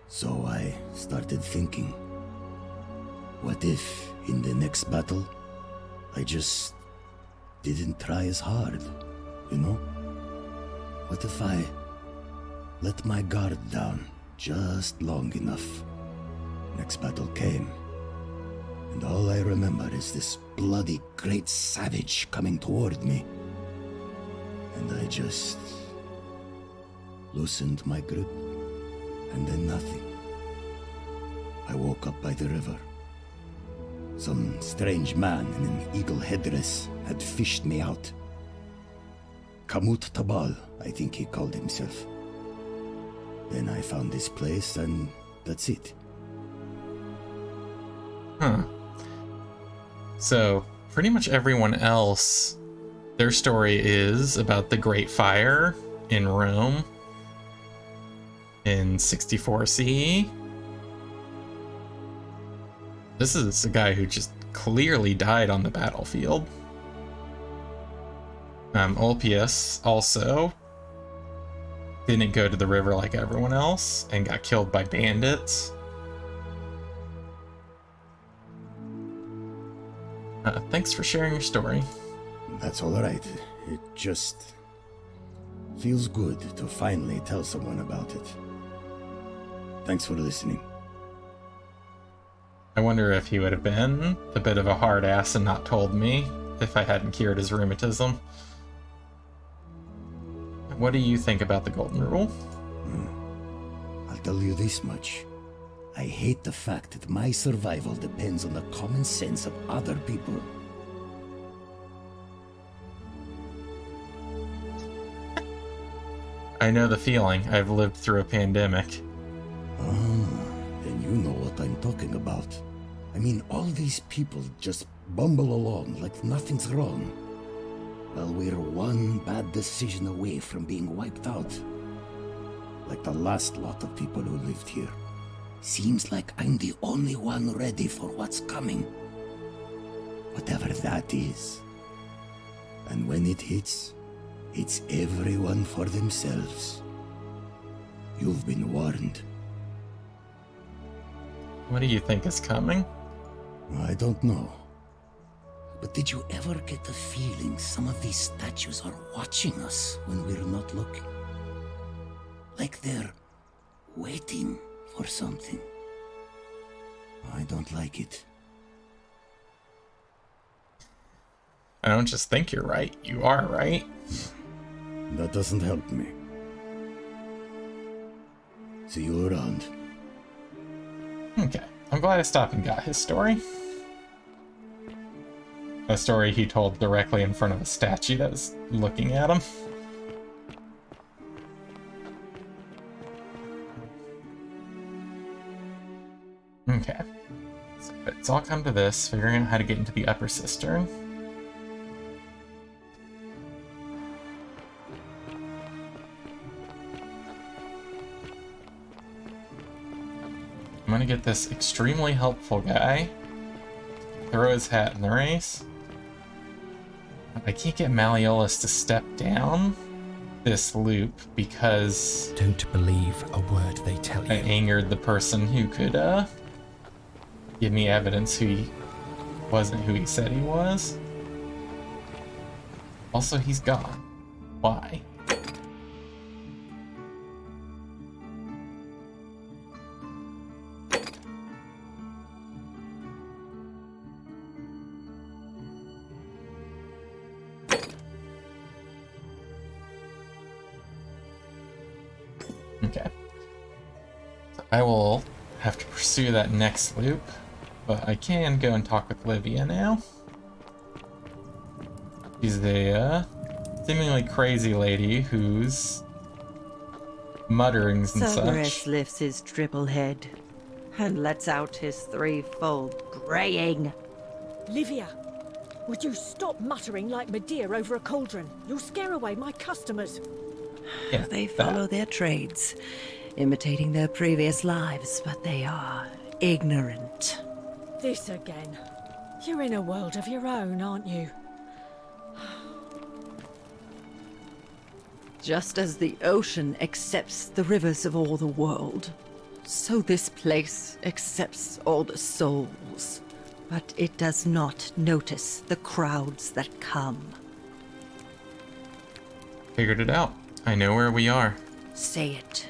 So I started thinking, what if, in the next battle, I just didn't try as hard, you know? What if I let my guard down just long enough? Next battle came, And all I remember is this bloody great savage coming toward me. And I just loosened my grip, and then nothing. I woke up by the river. Some strange man in an eagle headdress had fished me out. Kamut Tabal, I think he called himself. Then I found this place, and that's it. Huh. So, pretty much everyone else, their story is about the Great Fire in Rome in 64 CE. This is a guy who just clearly died on the battlefield. Ulpius also didn't go to the river like everyone else and got killed by bandits. Thanks for sharing your story. That's all right. It just feels good to finally tell someone about it. Thanks for listening. I wonder if he would have been a bit of a hard ass and not told me if I hadn't cured his rheumatism. What do you think about the Golden Rule? I'll tell you this much. I hate the fact that my survival depends on the common sense of other people. I know the feeling. I've lived through a pandemic. Then you know what I'm talking about. I mean, all these people just bumble along like nothing's wrong, while we're one bad decision away from being wiped out. Like the last lot of people who lived here. Seems like I'm the only one ready for what's coming. Whatever that is. And when it hits, it's everyone for themselves. You've been warned. What do you think is coming? I don't know. But did you ever get the feeling some of these statues are watching us when we're not looking? Like they're waiting for something. I don't like it. I don't just think you're right. You are right. That doesn't help me. See you around. Okay. I'm glad I stopped and got his story. A story he told directly in front of a statue that was looking at him. Okay. So it's all come to this, figuring out how to get into the upper cistern. I'm gonna get this extremely helpful guy, throw his hat in the race. I can't get Malleolus to step down this loop because don't believe a word they tell you. I angered the person who could give me evidence he wasn't who he said he was. Also, he's gone. Why? Okay. So I will have to pursue that next loop, but I can go and talk with Livia now. She's a seemingly crazy lady who's mutterings and Cerberus such. lifts his triple head and lets out his threefold braying. Livia, would you stop muttering like Medea over a cauldron? You'll scare away my customers. Yeah, they follow their trades, imitating their previous lives, but they are ignorant. This again. You're in a world of your own, aren't you? Just as the ocean accepts the rivers of all the world, so this place accepts all the souls. But it does not notice the crowds that come. Figured it out. I know where we are. Say it.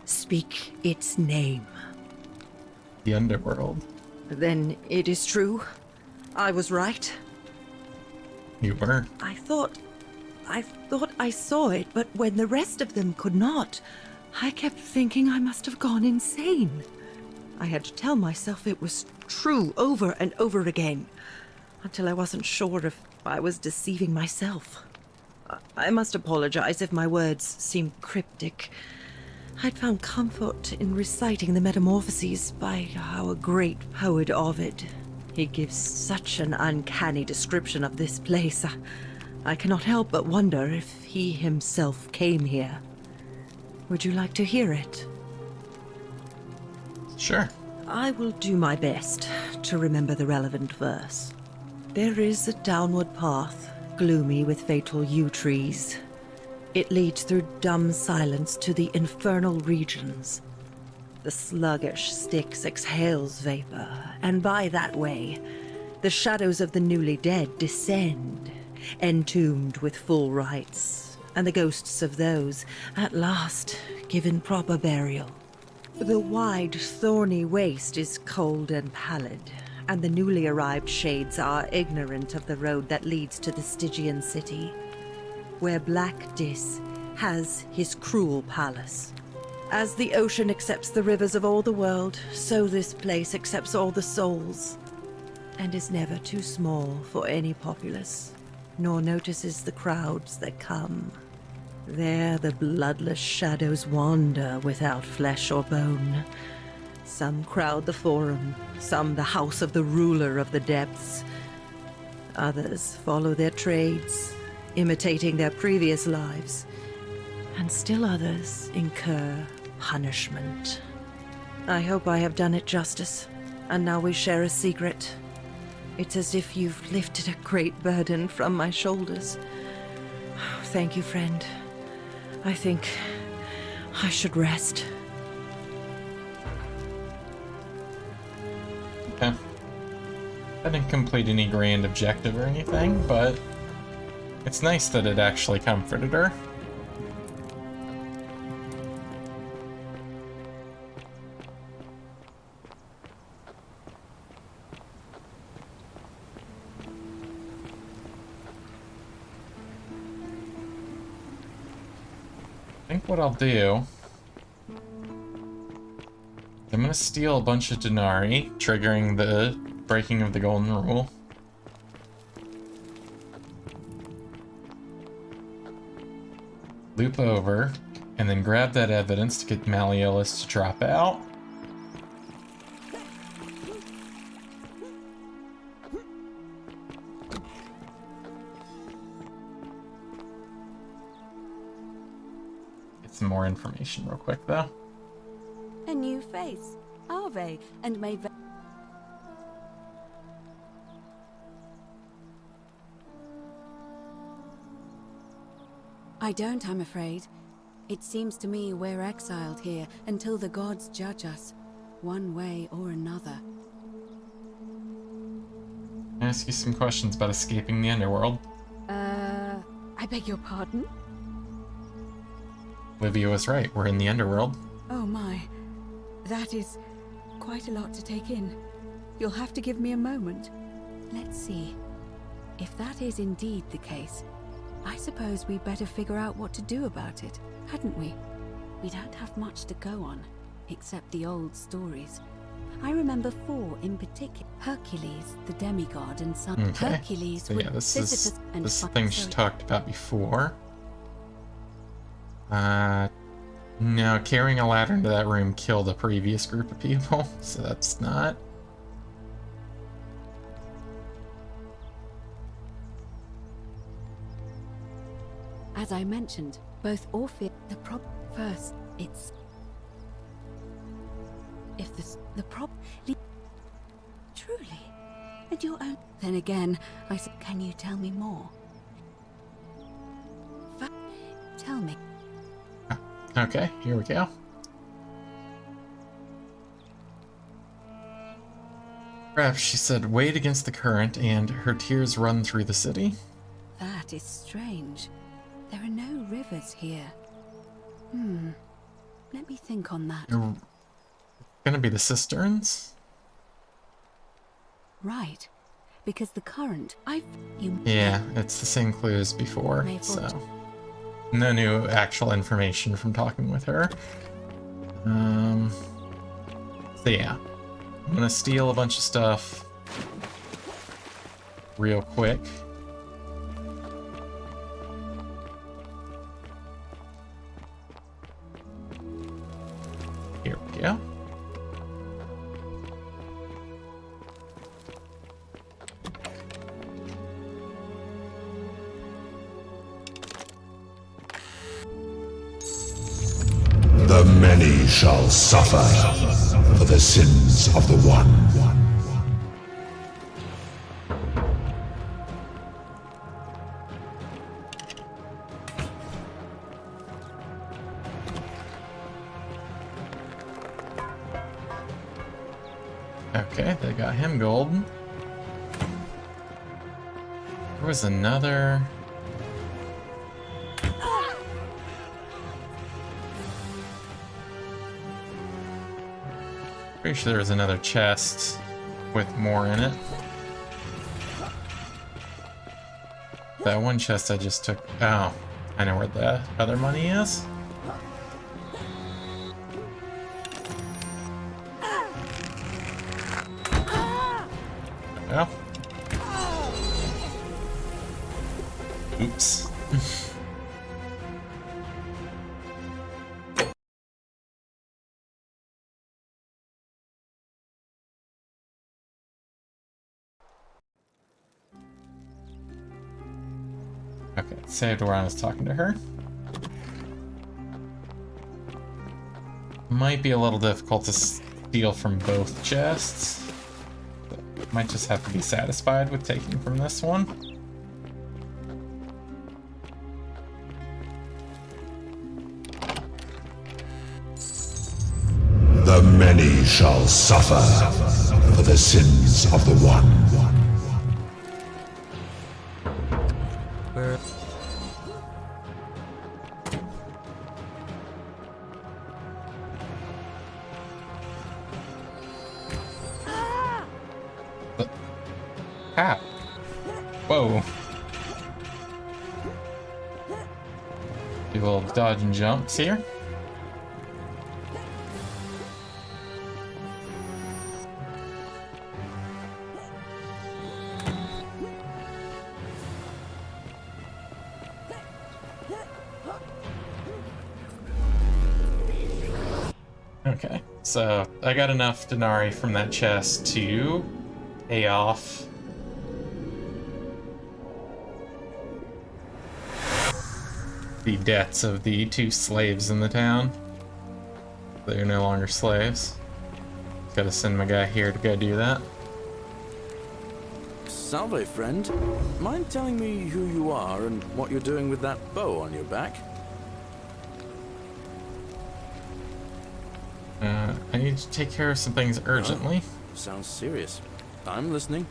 Speak its name. The underworld. Then it is true. I was right. You were. I thought I saw it, but when the rest of them could not, I kept thinking I must have gone insane. I had to tell myself it was true over and over again, until I wasn't sure if I was deceiving myself. I must apologize if my words seem cryptic. I'd found comfort in reciting the Metamorphoses by our great poet Ovid. He gives such an uncanny description of this place. I cannot help but wonder if he himself came here. Would you like to hear it? Sure. I will do my best to remember the relevant verse. There is a downward path, gloomy with fatal yew trees. It leads through dumb silence to the infernal regions. The sluggish Styx exhales vapor, and by that way, the shadows of the newly dead descend, entombed with full rites, and the ghosts of those, at last, given proper burial. The wide, thorny waste is cold and pallid, and the newly arrived shades are ignorant of the road that leads to the Stygian city, where Black Dis has his cruel palace. As the ocean accepts the rivers of all the world, so this place accepts all the souls, and is never too small for any populace, nor notices the crowds that come. There the bloodless shadows wander without flesh or bone. Some crowd the forum, some the house of the ruler of the depths. Others follow their trades, imitating their previous lives, and still others incur punishment. I hope I have done it justice, and now we share a secret. It's as if you've lifted a great burden from my shoulders. Thank you, friend. I think I should rest. Okay. I didn't complete any grand objective or anything, but it's nice that it actually comforted her. I think what I'll do, I'm gonna steal a bunch of denarii, triggering the breaking of the golden rule. Loop over, and then grab that evidence to get Malleolus to drop out. Some more information real quick though. A new face, Ave, and may I don't, I'm afraid. It seems to me we're exiled here until the gods judge us, one way or another. Can I ask you some questions about escaping the underworld? I beg your pardon? Livia was right, we're in the underworld. Oh my, that is quite a lot to take in. You'll have to give me a moment. Let's see. If that is indeed the case, I suppose we'd better figure out what to do about it, hadn't we? We don't have much to go on, except the old stories. I remember 4 in particular. Hercules, the demigod, and son. Okay. Hercules So yeah, with this Sisyphus and is thing she sorry. talked about before. No, carrying a ladder into that room killed a previous group of people, so that's not. As I mentioned, both Orpheus. The first, it's. If the truly, and your own. Then again, I said, can you tell me more? Tell me. Okay, here we go. Perhaps she said, wade against the current, and her tears run through the city. That is strange. There are no rivers here. Let me think on that. Gonna be the cisterns? right. Because the current, Yeah, it's the same clue as before, My so... fault. No new actual information from talking with her. So yeah. I'm gonna steal a bunch of stuff real quick. Here we go. The many shall suffer for the sins of the one. Okay, they got him golden. There was another... Pretty sure there was another chest with more in it. That one chest I just took... Oh, I know where the other money is. Well. Oops. Okay, saved where I was talking to her. Might be a little difficult to steal from both chests. Might just have to be satisfied with taking from this one. The many shall suffer for the sins of the one. Where? Ah! Whoa. Do a little dodge and jumps here. Okay, so I got enough denarii from that chest to pay off the debts of the 2 slaves in the town. They're no longer slaves. Gotta send my guy here to go do that. Salve, friend. Mind telling me who you are and what you're doing with that bow on your back? I need to take care of some things urgently. Sounds serious. I'm listening.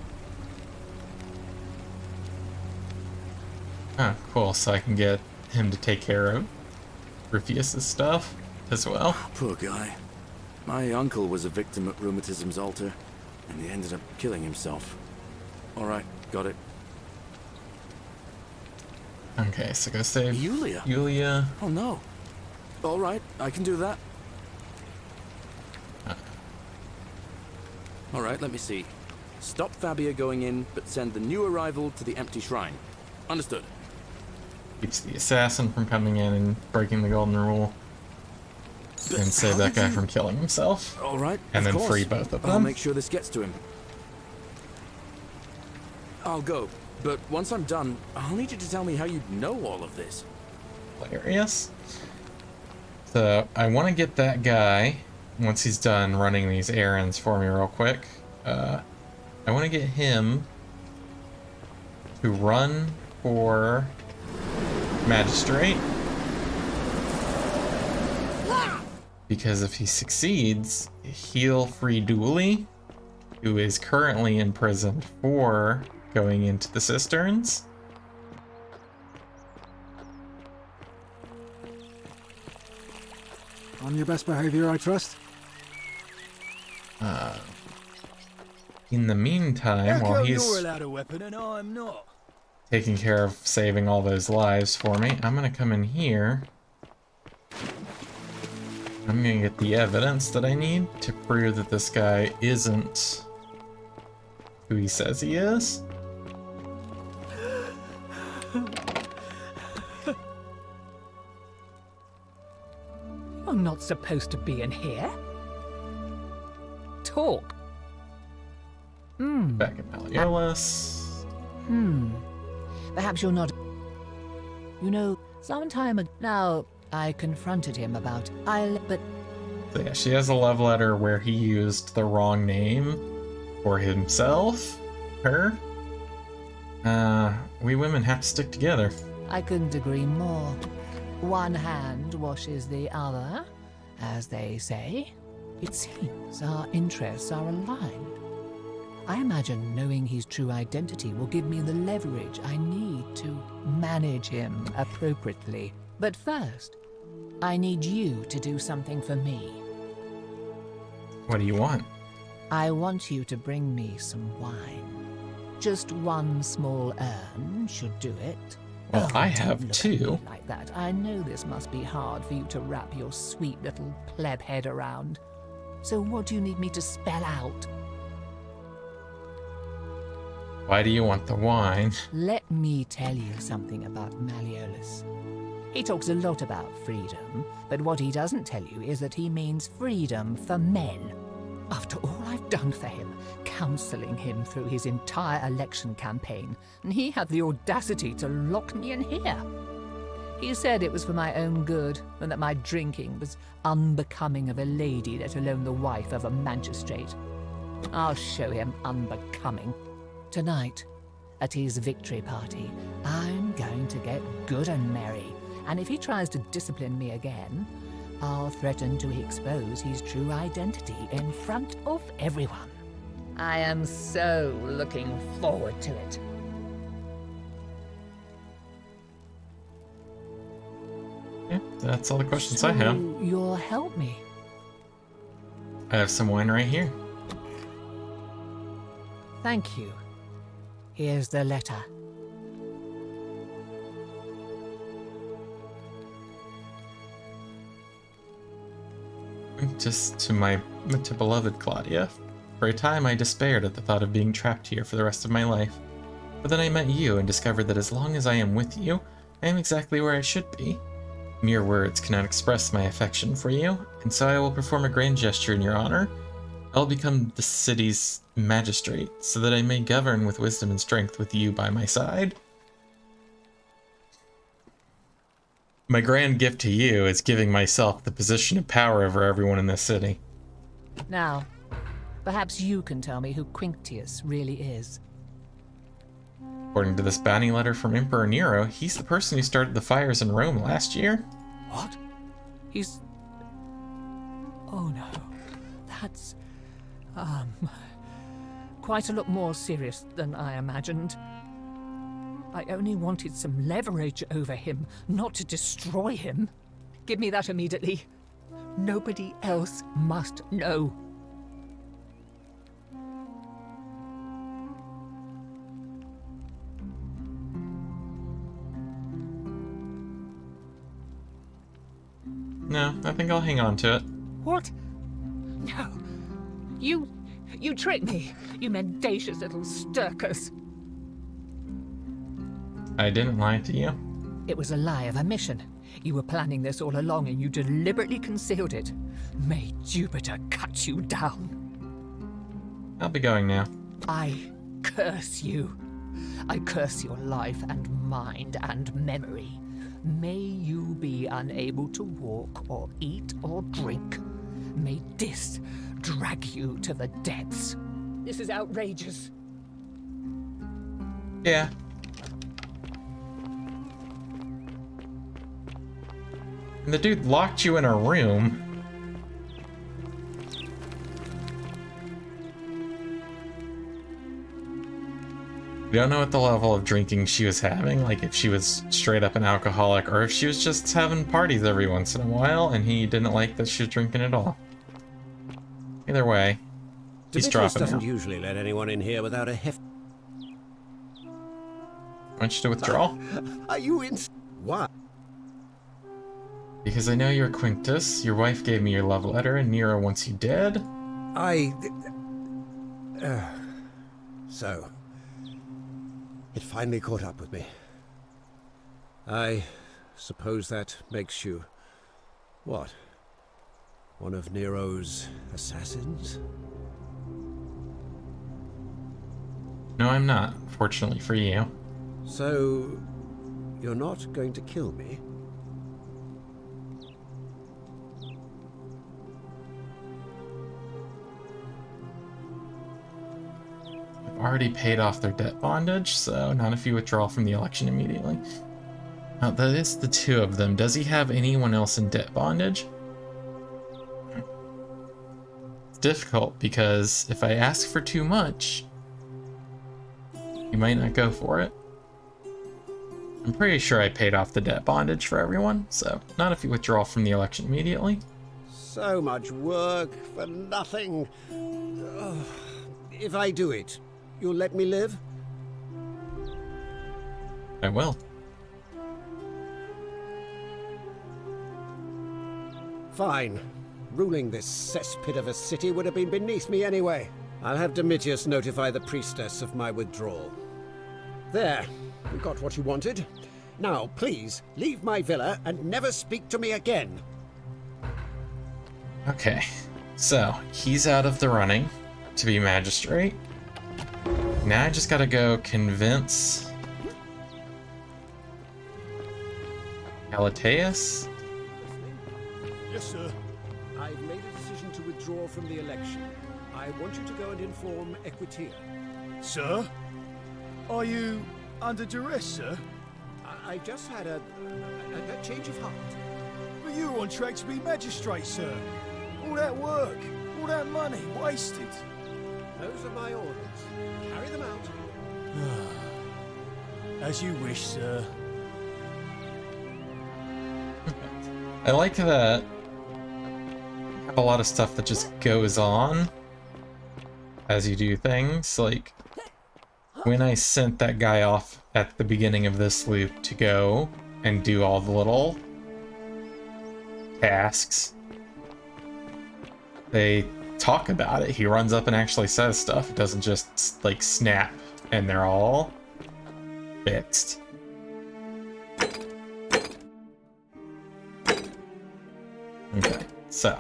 Oh, cool. So I can get him to take care of Rufius' stuff as well. Poor guy. My uncle was a victim at rheumatism's altar, and he ended up killing himself. Alright, got it. Okay, so go save Yulia. Yulia. Oh no. Alright, I can do that. Alright, let me see. Stop Fabia going in, but send the new arrival to the empty shrine. Understood. Keeps the assassin from coming in and breaking the golden rule. And save that guy from killing himself. Alright, and then course. free both of them. I'll make sure this gets to him. I'll go, but once I'm done, I'll need you to tell me how you know all of this. Hilarious. So, I want to get that guy, once he's done running these errands for me real quick, I want to get him to run for Magistrate. Because if he succeeds, he'll free Dooley, who is currently imprisoned for going into the cisterns. On your best behavior, I trust? In the meantime, How while come he's you're allowed a weapon and I'm not? taking care of saving all those lives for me, I'm gonna come in here. I'm gonna get the evidence that I need to prove that this guy isn't who he says he is. You're not supposed to be in here. Talk. Back in Malleolus. Perhaps you're not... You know, some time ago... Now, I confronted him about... But... So yeah, she has a love letter where he used the wrong name for himself. Her. We women have to stick together. I couldn't agree more. One hand washes the other, as they say. It seems our interests are aligned. I imagine knowing his true identity will give me the leverage I need to manage him appropriately. But first, I need you to do something for me. What do you want? I want you to bring me some wine. Just one small urn should do it. Well, I don't have look at two. me like that. I know this must be hard for you to wrap your sweet little pleb head around. So what do you need me to spell out? Why do you want the wine? Let me tell you something about Malleolus. He talks a lot about freedom, but what he doesn't tell you is that he means freedom for men. After all I've done for him, counseling him through his entire election campaign, and he had the audacity to lock me in here. He said it was for my own good, and that my drinking was unbecoming of a lady, let alone the wife of a magistrate. I'll show him unbecoming. Tonight, at his victory party, I'm going to get good and merry, and if he tries to discipline me again, I'll threaten to expose his true identity in front of everyone. I am so looking forward to it. Yeah, that's all the questions I have. You'll help me. I have some wine right here. Thank you. Here's the letter. Just to beloved Claudia. For a time I despaired at the thought of being trapped here for the rest of my life. But then I met you and discovered that as long as I am with you, I am exactly where I should be. Mere words cannot express my affection for you, and so I will perform a grand gesture in your honor. I will become the city's magistrate, so that I may govern with wisdom and strength with you by my side. My grand gift to you is giving myself the position of power over everyone in this city. Now, perhaps you can tell me who Quinctius really is. According to this bounty letter from Emperor Nero, he's the person who started the fires in Rome last year. What? He's... Oh no. That's... quite a lot more serious than I imagined. I only wanted some leverage over him, not to destroy him. Give me that immediately. Nobody else must know. No, I think I'll hang on to it. What? No. You tricked me, you mendacious little stirkers. I didn't lie to you. It was a lie of omission. You were planning this all along and you deliberately concealed it. May Jupiter cut you down. I'll be going now. I curse you. I curse your life and mind and memory. May you be unable to walk or eat or drink. May this drag you to the depths. This is outrageous. Yeah. And the dude locked you in a room. We don't know what the level of drinking she was having, like if she was straight up an alcoholic or if she was just having parties every once in a while and he didn't like that she was drinking at all. Either way, He's Demetrius dropping doesn't now. usually let anyone in here without a heft. Want you to withdraw? Are you in? What? Because I know you're Quintus. Your wife gave me your love letter, and Nero wants you dead. So, it finally caught up with me. I suppose that makes you, what? One of Nero's assassins? No, I'm not, fortunately for you. So, you're not going to kill me? I've already paid off their debt bondage, so not if you withdraw from the election immediately. Now, that is the two of them. Does he have anyone else in debt bondage? It's difficult, because if I ask for too much, you might not go for it. I'm pretty sure I paid off the debt bondage for everyone, so not if you withdraw from the election immediately. So much work for nothing. Ugh. If I do it, you'll let me live? I will. Fine. Ruling this cesspit of a city would have been beneath me anyway. I'll have Domitius notify the priestess of my withdrawal. There. You got what you wanted. Now, please, leave my villa and never speak to me again. Okay, so he's out of the running to be magistrate. Now I just gotta go convince Galateus. Yes, sir. I've made a decision to withdraw from the election. I want you to go and inform Equitia. Sir? Are you under duress, sir? I just had a change of heart. But you were on track to be magistrate, sir. All that work, all that money, wasted. Those are my orders. Carry them out. As you wish, sir. I like that I have a lot of stuff that just goes on as you do things. Like, when I sent that guy off at the beginning of this loop to go and do all the little tasks, they talk about it. He runs up and actually says stuff. It doesn't just, like, snap and they're all fixed. Okay, so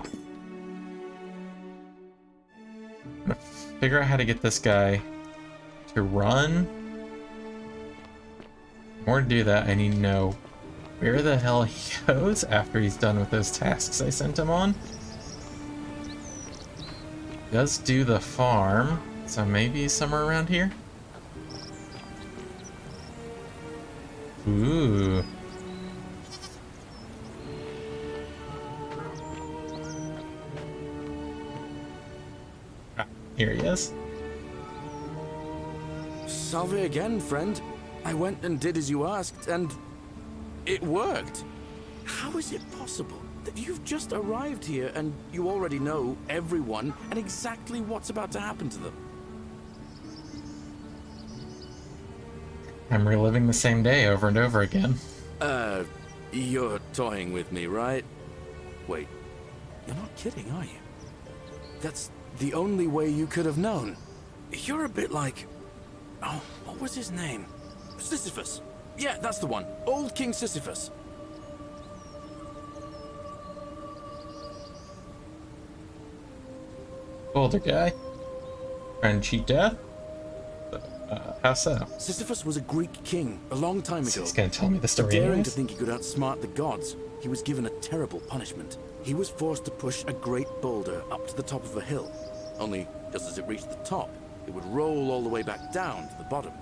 I'm gonna figure out how to get this guy to run. In order to do that, I need to know where the hell he goes after he's done with those tasks I sent him on. He does do the farm, so maybe somewhere around here. Ooh. Ah, here he is. Salve again, friend. I went and did as you asked, and it worked. How is it possible that you've just arrived here and you already know everyone and exactly what's about to happen to them? I'm reliving the same day over and over again. You're toying with me, right? Wait, you're not kidding, are you? That's the only way you could have known. You're a bit like... Oh, what was his name? Sisyphus. Yeah, that's the one. Old King Sisyphus. Older guy. Trying to cheat death? How so? Sisyphus was a Greek king a long time ago. So he's gonna tell me the story Daring anyways? to think he could outsmart the gods, he was given a terrible punishment. He was forced to push a great boulder up to the top of a hill. Only, just as it reached the top, it would roll all the way back down to the bottom,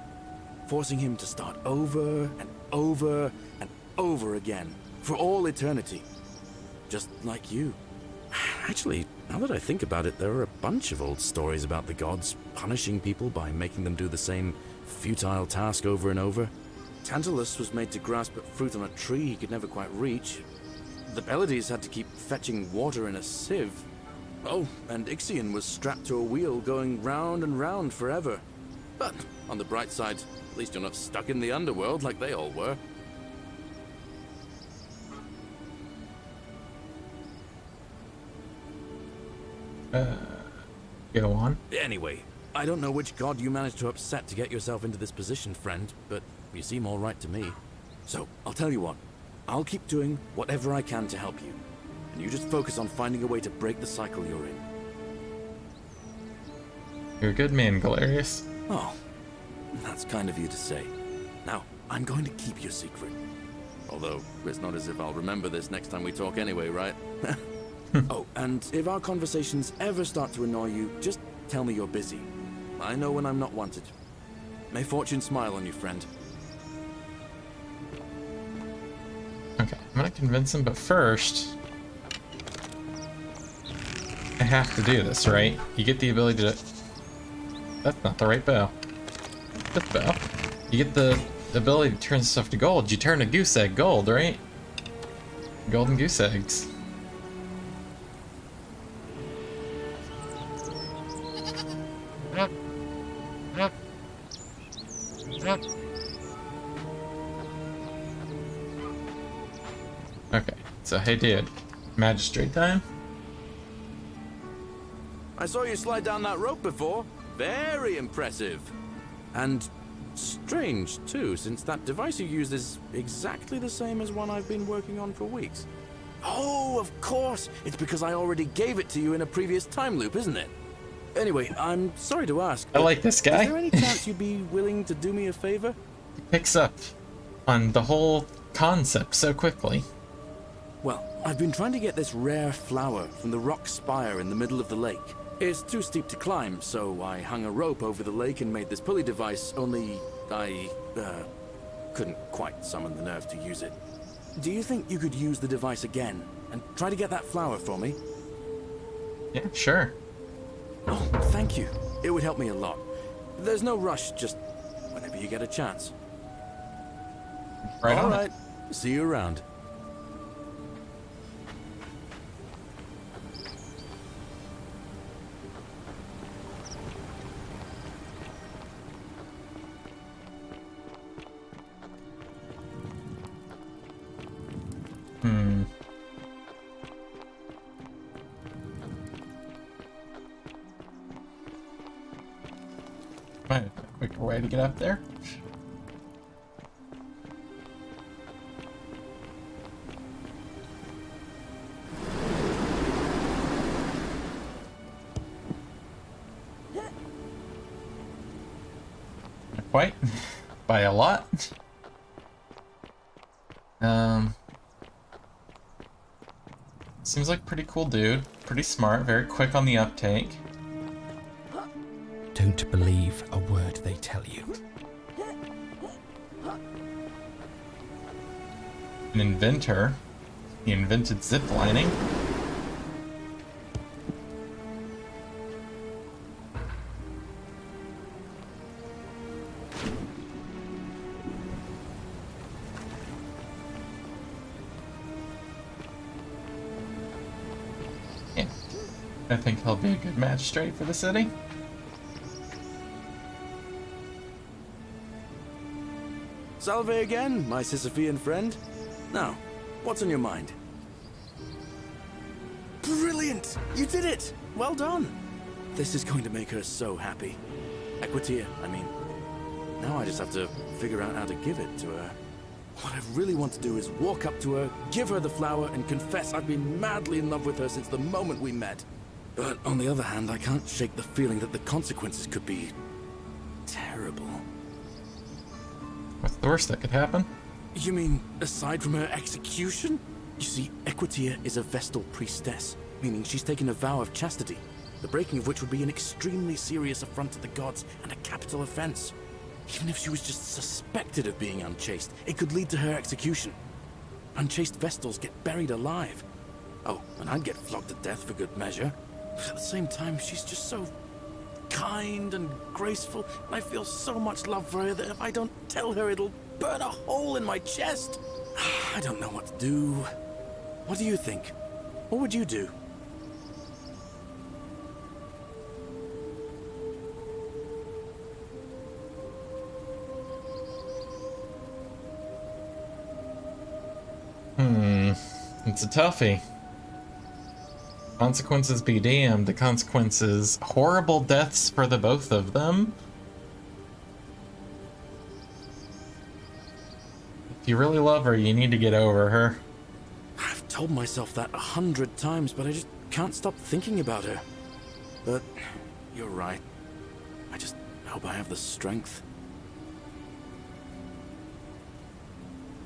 forcing him to start over and over and over again, for all eternity. Just like you. Actually, now that I think about it, there are a bunch of old stories about the gods punishing people by making them do the same futile task over and over. Tantalus was made to grasp at fruit on a tree he could never quite reach. The Pleiades had to keep fetching water in a sieve. Oh, and Ixion was strapped to a wheel going round and round forever. But on the bright side, at least you're not stuck in the underworld like they all were. Go on. Anyway, I don't know which god you managed to upset to get yourself into this position, friend, but you seem all right to me. So, I'll tell you what. I'll keep doing whatever I can to help you. And you just focus on finding a way to break the cycle you're in. You're a good man, Galerius. Oh, that's kind of you to say. Now, I'm going to keep your secret. Although, it's not as if I'll remember this next time we talk anyway, right? Oh, and if our conversations ever start to annoy you, just tell me you're busy. I know when I'm not wanted. May fortune smile on you, friend. Okay, I'm gonna convince him, but first... I have to do this, right? You get the ability to... That's not the right bow. This bow. You get the ability to turn stuff to gold. You turn a goose egg gold, right? Golden goose eggs. Okay, so hey dude, magistrate time? I saw you slide down that rope before. Very impressive. And strange too, since that device you used is exactly the same as one I've been working on for weeks. Oh, of course. It's because I already gave it to you in a previous time loop, isn't it? Anyway, I'm sorry to ask. I like this guy. Is there any chance you'd be willing to do me a favor? He picks up on the whole concept so quickly. Well, I've been trying to get this rare flower from the rock spire in the middle of the lake. It's too steep to climb, so I hung a rope over the lake and made this pulley device, only I couldn't quite summon the nerve to use it. Do you think you could use the device again and try to get that flower for me? Yeah, sure. Oh, thank you. It would help me a lot. There's no rush, just whenever you get a chance. Right on. All right. See you around. Might have a quicker way to get up there. Not quite. By a lot. Seems like a pretty cool dude. Pretty smart, very quick on the uptake. Don't believe a word they tell you. An inventor. He invented ziplining. Yeah. I think he'll be a good magistrate for the city. Salve again, my Sisyphean friend. Now, what's on your mind? Brilliant! You did it! Well done! This is going to make her so happy. Equitia, I mean. Now I just have to figure out how to give it to her. What I really want to do is walk up to her, give her the flower, and confess I've been madly in love with her since the moment we met. But on the other hand, I can't shake the feeling that the consequences could be terrible. What's the worst that could happen? You mean, aside from her execution? You see, Equitia is a Vestal priestess, meaning she's taken a vow of chastity, the breaking of which would be an extremely serious affront to the gods and a capital offense. Even if she was just suspected of being unchaste, it could lead to her execution. Unchaste Vestals get buried alive. Oh, and I'd get flogged to death for good measure. But at the same time, she's just so kind and graceful, and I feel so much love for her that if I don't tell her, it'll burn a hole in my chest. I don't know what to do. What do you think? What would you do? It's a toughie. Consequences be damned. The consequences, horrible deaths for the both of them. If you really love her, you need to get over her. I've told myself that 100 times, but I just can't stop thinking about her. But you're right. I just hope I have the strength.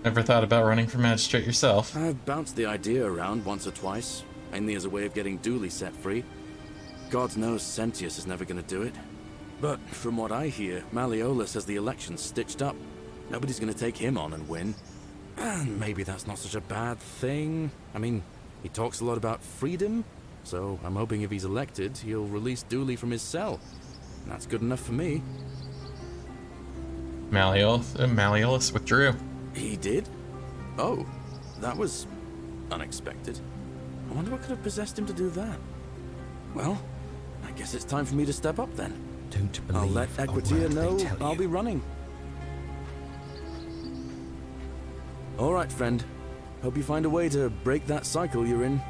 Ever thought about running for magistrate yourself? I've bounced the idea around once or twice, mainly as a way of getting Dooley set free. God knows Sentius is never going to do it. But from what I hear, Malleolus has the election stitched up. Nobody's going to take him on and win. And maybe that's not such a bad thing. I mean, he talks a lot about freedom, so I'm hoping if he's elected, he'll release Dooley from his cell. And that's good enough for me. Malleolus withdrew. He did? Oh, that was unexpected. I wonder what could have possessed him to do that. Well, I guess it's time for me to step up then. Don't believe I'll let Equitia know I'll be running. All right, friend. Hope you find a way to break that cycle you're in.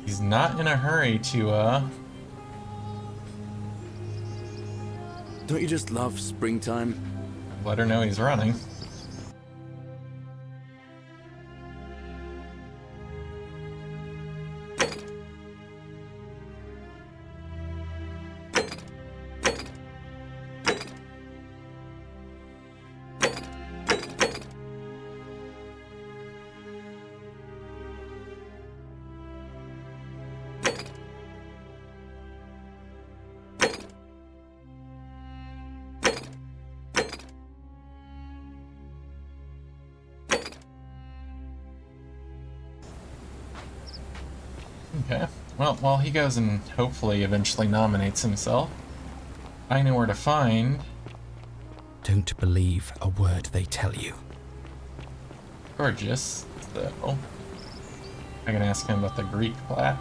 He's not in a hurry to, Don't you just love springtime? Let her know he's running. Okay. Well, while he goes and hopefully eventually nominates himself, I know where to find... Don't believe a word they tell you. Gorgeous, so... I can ask him about the Greek plaque.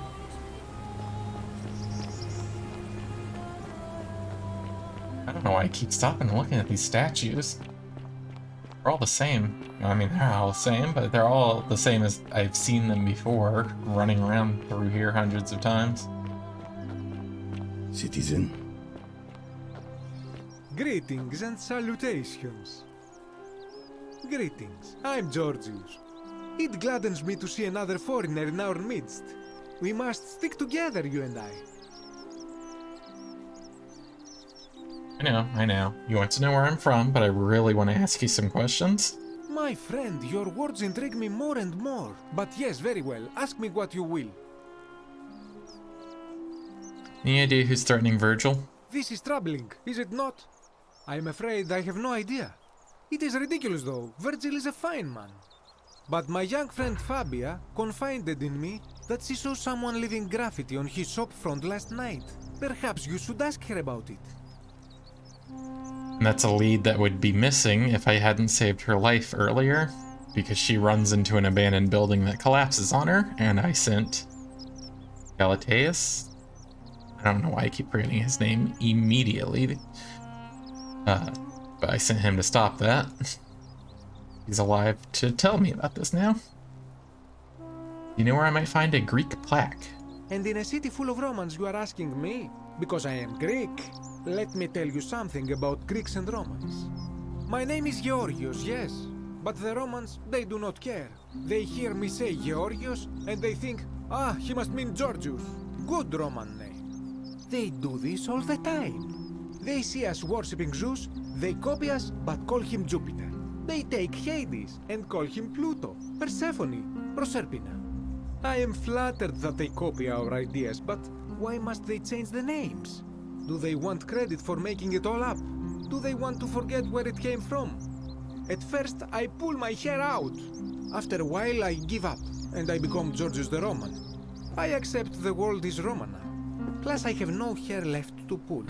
I don't know why I keep stopping and looking at these statues. They're all the same. I mean, they're all the same, but they're all the same as I've seen them before, running around through here hundreds of times. Citizen. Greetings and salutations. Greetings, I'm Georgius. It gladdens me to see another foreigner in our midst. We must stick together, you and I. I know. You want to know where I'm from, but I really want to ask you some questions. My friend, your words intrigue me more and more. But yes, very well. Ask me what you will. Any idea who's threatening Virgil? This is troubling, is it not? I am afraid I have no idea. It is ridiculous, though. Virgil is a fine man. But my young friend Fabia confided in me that she saw someone leaving graffiti on his shop front last night. Perhaps you should ask her about it. And that's a lead that would be missing if I hadn't saved her life earlier, because she runs into an abandoned building that collapses on her, and I sent Galateus. I don't know why I keep forgetting his name immediately. But I sent him to stop that. He's alive to tell me about this now. You know where I might find a Greek plaque? And in a city full of Romans you are asking me? Because I am Greek. Let me tell you something about Greeks and Romans. My name is Georgios, yes. But the Romans, they do not care. They hear me say Georgios and they think, ah, he must mean Georgius. Good Roman name. They do this all the time. They see us worshipping Zeus, they copy us but call him Jupiter. They take Hades and call him Pluto, Persephone, Proserpina. I am flattered that they copy our ideas, but why must they change the names? Do they want credit for making it all up? Do they want to forget where it came from? At first, I pull my hair out. After a while, I give up, and I become Georgius the Roman. I accept the world is Roman now. Plus, I have no hair left to pull.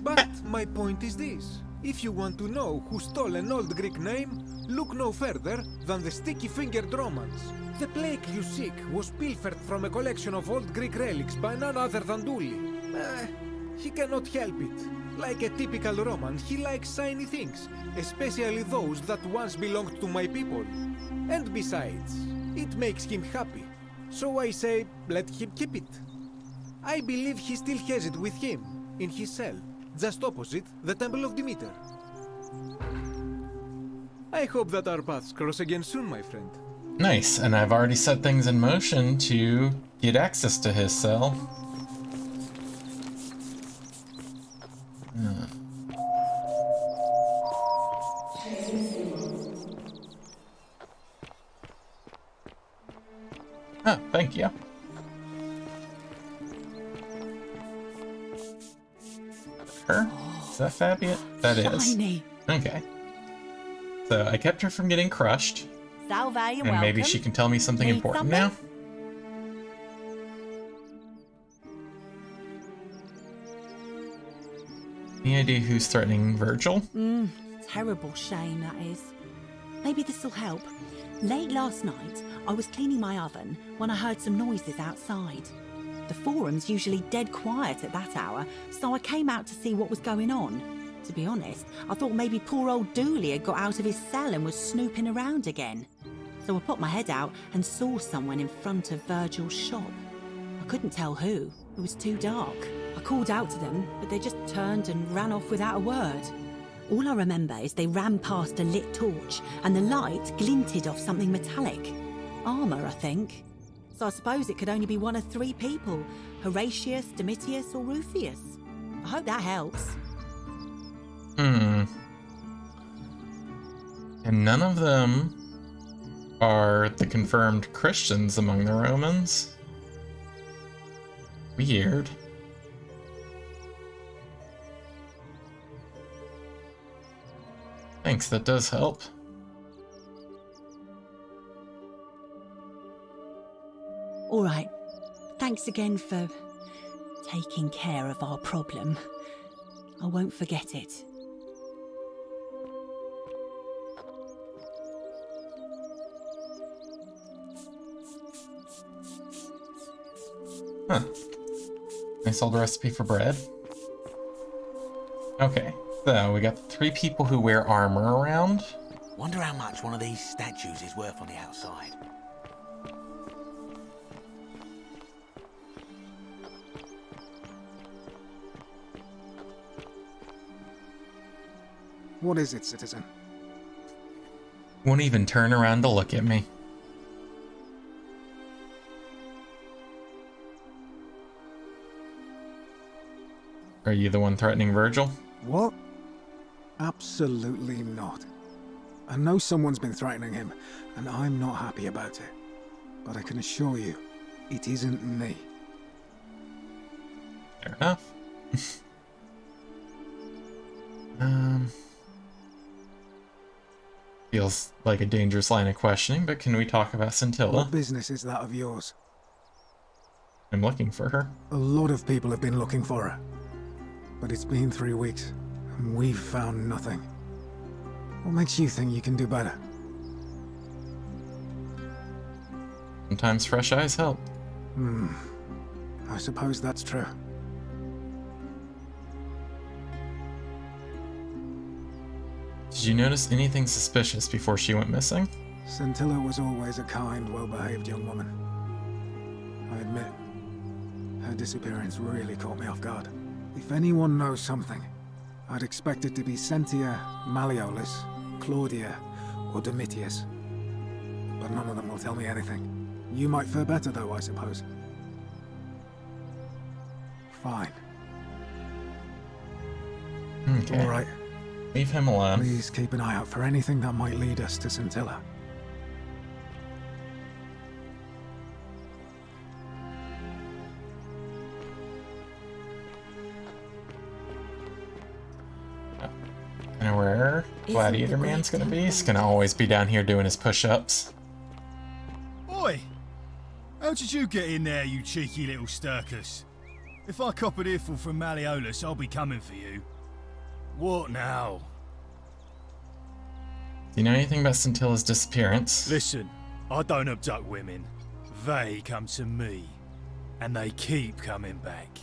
But my point is this. If you want to know who stole an old Greek name, look no further than the sticky-fingered Romans. The plague you seek was pilfered from a collection of old Greek relics by none other than Dooley. He cannot help it. Like a typical Roman, he likes shiny things, especially those that once belonged to my people. And besides, it makes him happy. So I say, let him keep it. I believe he still has it with him, in his cell, just opposite the Temple of Demeter. I hope that our paths cross again soon, my friend. Nice, and I've already set things in motion to get access to his cell. Oh, thank you. Her? Is that Fabian? That is. Shiny. Okay. So I kept her from getting crushed. Salve, you're And welcome. maybe she can tell me something Need important something? now? Any idea who's threatening Virgil? Terrible shame, that is. Maybe this'll help. Late last night, I was cleaning my oven when I heard some noises outside. The forum's usually dead quiet at that hour, so I came out to see what was going on. To be honest, I thought maybe poor old Dooley had got out of his cell and was snooping around again. So I put my head out and saw someone in front of Virgil's shop. I couldn't tell who. It was too dark. I called out to them, but they just turned and ran off without a word. All I remember is they ran past a lit torch, and the light glinted off something metallic. Armour, I think. So I suppose it could only be one of three people. Horatius, Domitius, or Rufius. I hope that helps. And none of them are the confirmed Christians among the Romans. Weird. Thanks, that does help. All right. Thanks again for taking care of our problem. I won't forget it. Huh. Nice old recipe for bread. Okay, so we got three people who wear armor around. Wonder how much one of these statues is worth on the outside. What is it, citizen? Won't even turn around to look at me. Are you the one threatening Virgil? What? Absolutely not. I know someone's been threatening him, and I'm not happy about it. But I can assure you, it isn't me. Fair enough. Feels like a dangerous line of questioning, but can we talk about Scintilla? What business is that of yours? I'm looking for her. A lot of people have been looking for her. But it's been 3 weeks, and we've found nothing. What makes you think you can do better? Sometimes fresh eyes help. I suppose that's true. Did you notice anything suspicious before she went missing? Scintilla was always a kind, well-behaved young woman. I admit, her disappearance really caught me off guard. If anyone knows something, I'd expect it to be Sentia, Malleolus, Claudia, or Domitius. But none of them will tell me anything. You might fare better though, I suppose. Fine. Okay. Alright. Leave him alone. Please keep an eye out for anything that might lead us to Scintilla. And where Gladiator Man's gonna be? He's gonna always be down here doing his push-ups. Oi! How did you get in there, you cheeky little Sturkus? If I cop an earful from Malleolus, I'll be coming for you. What now? Do you know anything about Scintilla's disappearance? Listen, I don't abduct women. They come to me. And they keep coming back.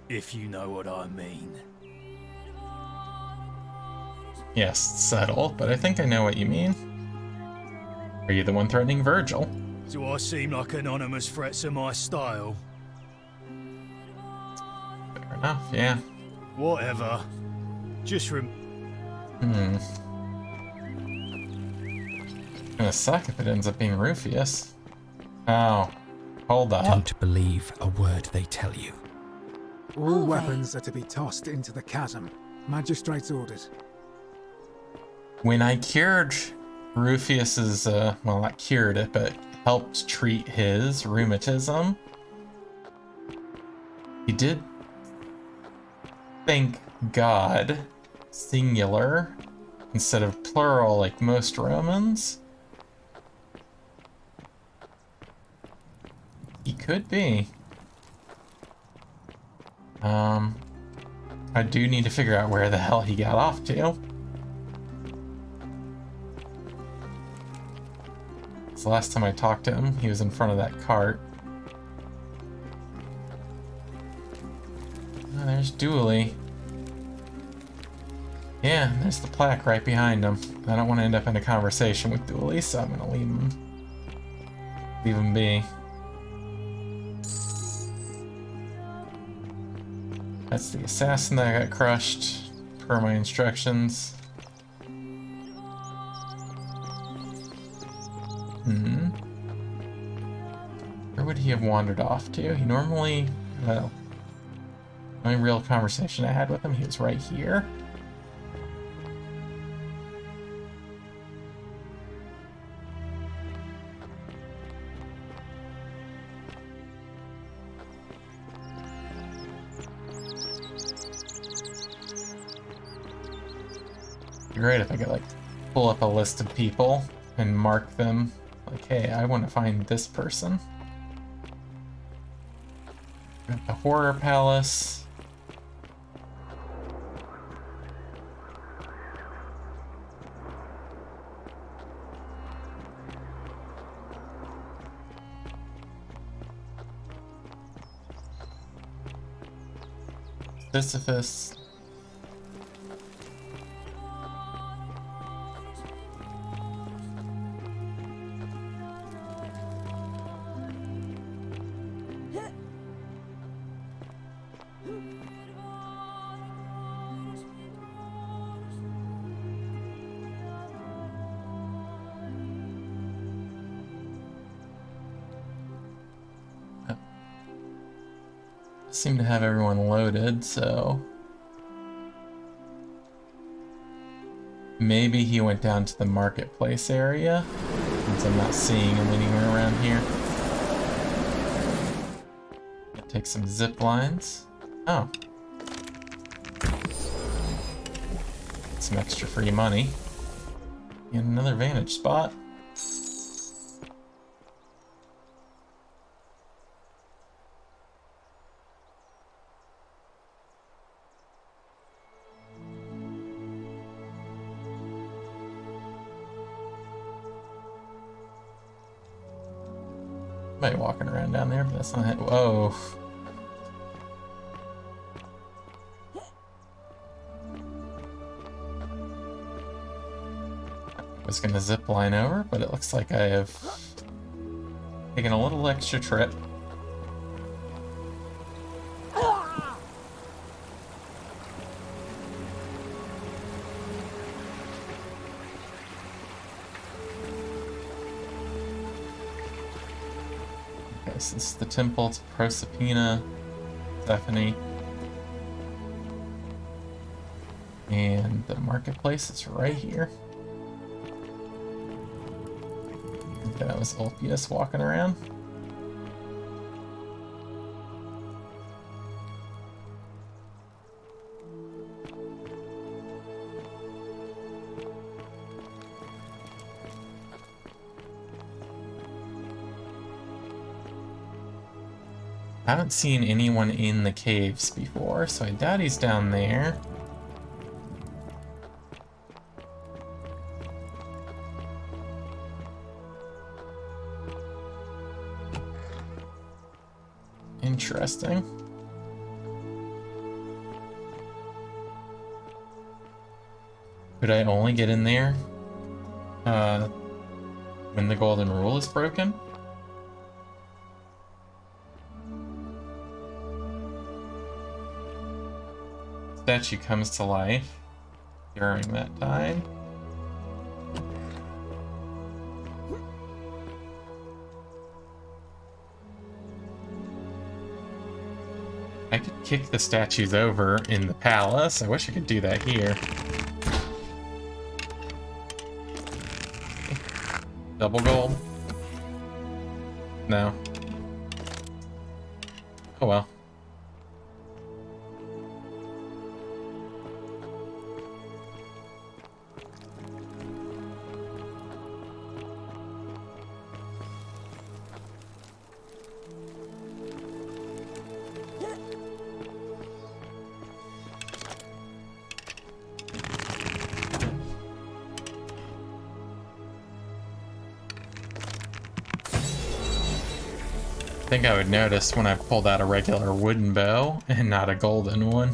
If you know what I mean. Yes, subtle, but I think I know what you mean. Are you the one threatening Virgil? Do I seem like anonymous threats are my style? Fair enough, yeah. Whatever. Just Gonna suck if it ends up being Rufius. Oh, hold up. Don't believe a word they tell you. All weapons are to be tossed into the chasm. Magistrate's orders. When I cured Rufius's, well, not cured it, but helped treat his rheumatism, he did thank God, singular, instead of plural like most Romans. He could be. I do need to figure out where the hell he got off to. The last time I talked to him, he was in front of that cart. Oh, there's Dooley. Yeah, there's the plaque right behind him. I don't want to end up in a conversation with Dooley, so I'm gonna leave him be. That's the assassin that got crushed, per my instructions. Where would he have wandered off to? He normally, well, the only real conversation I had with him, he was right here. It'd be great if I could, like, pull up a list of people and mark them. Like, hey, I want to find this person. Got the Horror Palace. Sisyphus. Seem to have everyone loaded, so maybe he went down to the marketplace area, since I'm not seeing him anywhere around here. I'll take some zip lines. Oh. Some extra free money. And another vantage spot. Walking around down there, but that's not it. Whoa. I was gonna zip line over, but it looks like I have taken a little extra trip. This is the temple to Proserpina, Stephanie. And the marketplace is right here. Okay, that was Ulpius walking around. I haven't seen anyone in the caves before, so I doubt he's down there. Interesting. Could I only get in there when the golden rule is broken? Statue comes to life during that time. I could kick the statues over in the palace. I wish I could do that here. Double gold? No. Oh well. I think I would notice when I pulled out a regular wooden bow and not a golden one.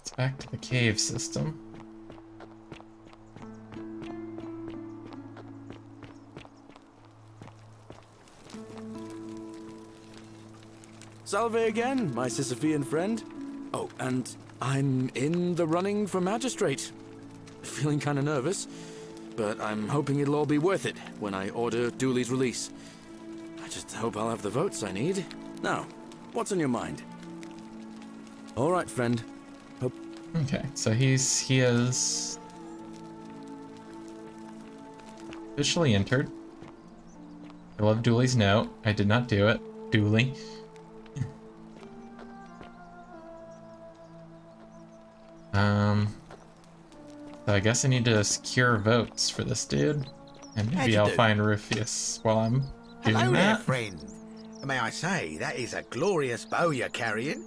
It's back to the cave system. Salve again, my Sisyphean friend. Oh, and I'm in the running for magistrate. Feeling kind of nervous, but I'm hoping it'll all be worth it when I order Dooley's release. I just hope I'll have the votes I need. Now, what's on your mind? All right, friend. Okay, so he is officially entered. I love Dooley's note. I did not do it. Dooley. So I guess I need to secure votes for this dude. And maybe I'll find Rufus while I'm doing Hello that. there, friend. May I say, that is a glorious bow you're carrying.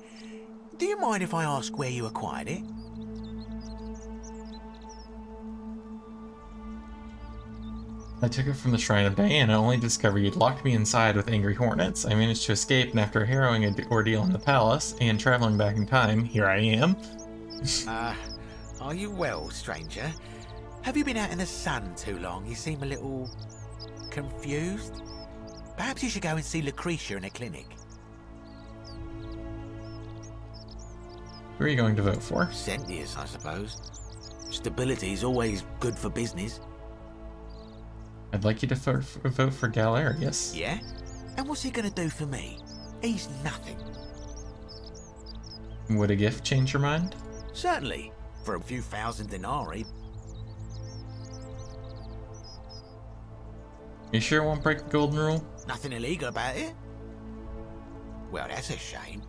Do you mind if I ask where you acquired it? I took it from the Shrine of Diana, only to discover you'd locked me inside with angry hornets. I managed to escape, and after a harrowing ordeal in the palace, and traveling back in time, here I am. Are you well, stranger? Have you been out in the sun too long? You seem a little confused. Perhaps you should go and see Lucretia in a clinic. Who are you going to vote for? Sentius, I suppose. Stability is always good for business. I'd like you to vote for Galerius. Yeah? And what's he gonna do for me? He's nothing. Would a gift change your mind? Certainly. For a few thousand denarii. You sure it won't break the golden rule? Nothing illegal about it. Well, that's a shame.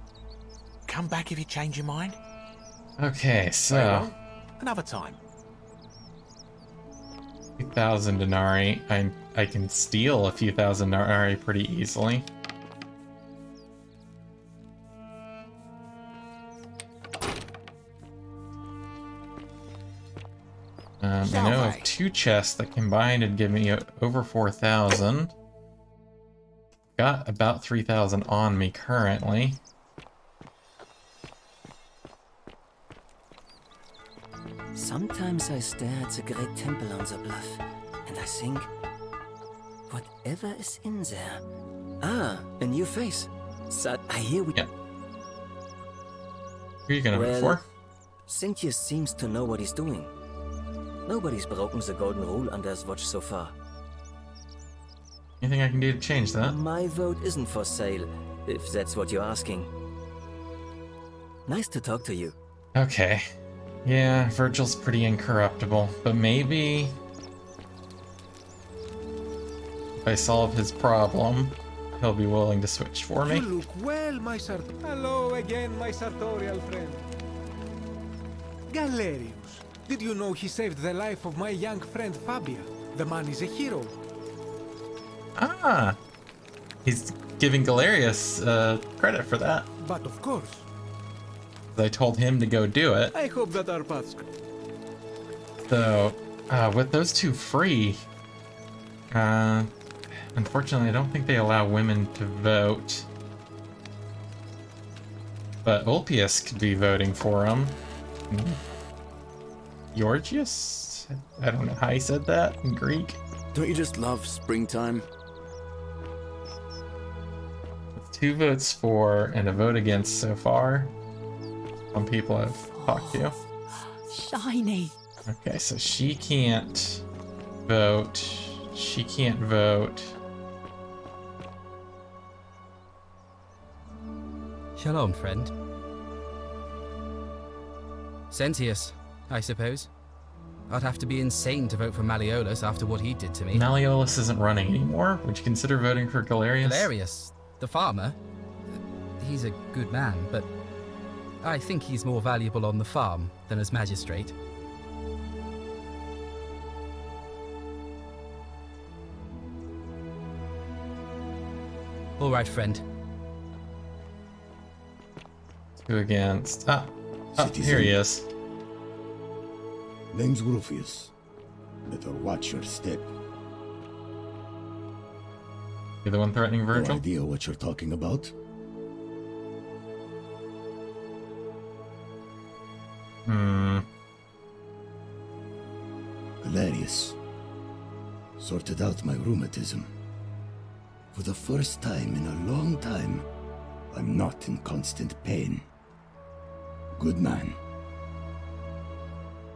Come back if you change your mind. Okay, so... Very well. Another time. 2,000 denarii. I can steal a few thousand denarii pretty easily. I know of 2 chests that combined would give me over 4,000. Got about 3,000 on me currently. Sometimes I stare at the great temple on the bluff, and I think, whatever is in there. Ah, a new face. So I hear we. Yeah. Who are you gonna vote for? Sentius seems to know what he's doing. Nobody's broken the golden rule under his watch so far. Anything I can do to change that? My vote isn't for sale, if that's what you're asking. Nice to talk to you. Okay. Yeah, Virgil's pretty incorruptible, but maybe if I solve his problem, he'll be willing to switch for me. You look well, my Hello again, my sartorial friend. Galerius, did you know he saved the life of my young friend Fabia? The man is a hero. Ah! He's giving Galerius credit for that. But of course. I told him to go do it. I hope that our paths... So, with those two free, unfortunately I don't think they allow women to vote. But Ulpius could be voting for him. Georgius? I don't know how he said that in Greek. Don't you just love springtime? With 2 votes for and a vote against so far. Some people I've talked to. Shiny. Okay, so she can't vote. She can't vote. Shalom, friend. Sentius, I suppose. I'd have to be insane to vote for Malleolus after what he did to me. Malleolus isn't running anymore. Would you consider voting for Galerius? Galerius, the farmer? He's a good man, but I think he's more valuable on the farm than as magistrate. All right, friend. 2 against. Here he is. Name's Rufius. Better watch your step. You're the one threatening Virgil? No idea what you're talking about? Galerius. Sorted out my rheumatism. For the first time in a long time, I'm not in constant pain. Good man.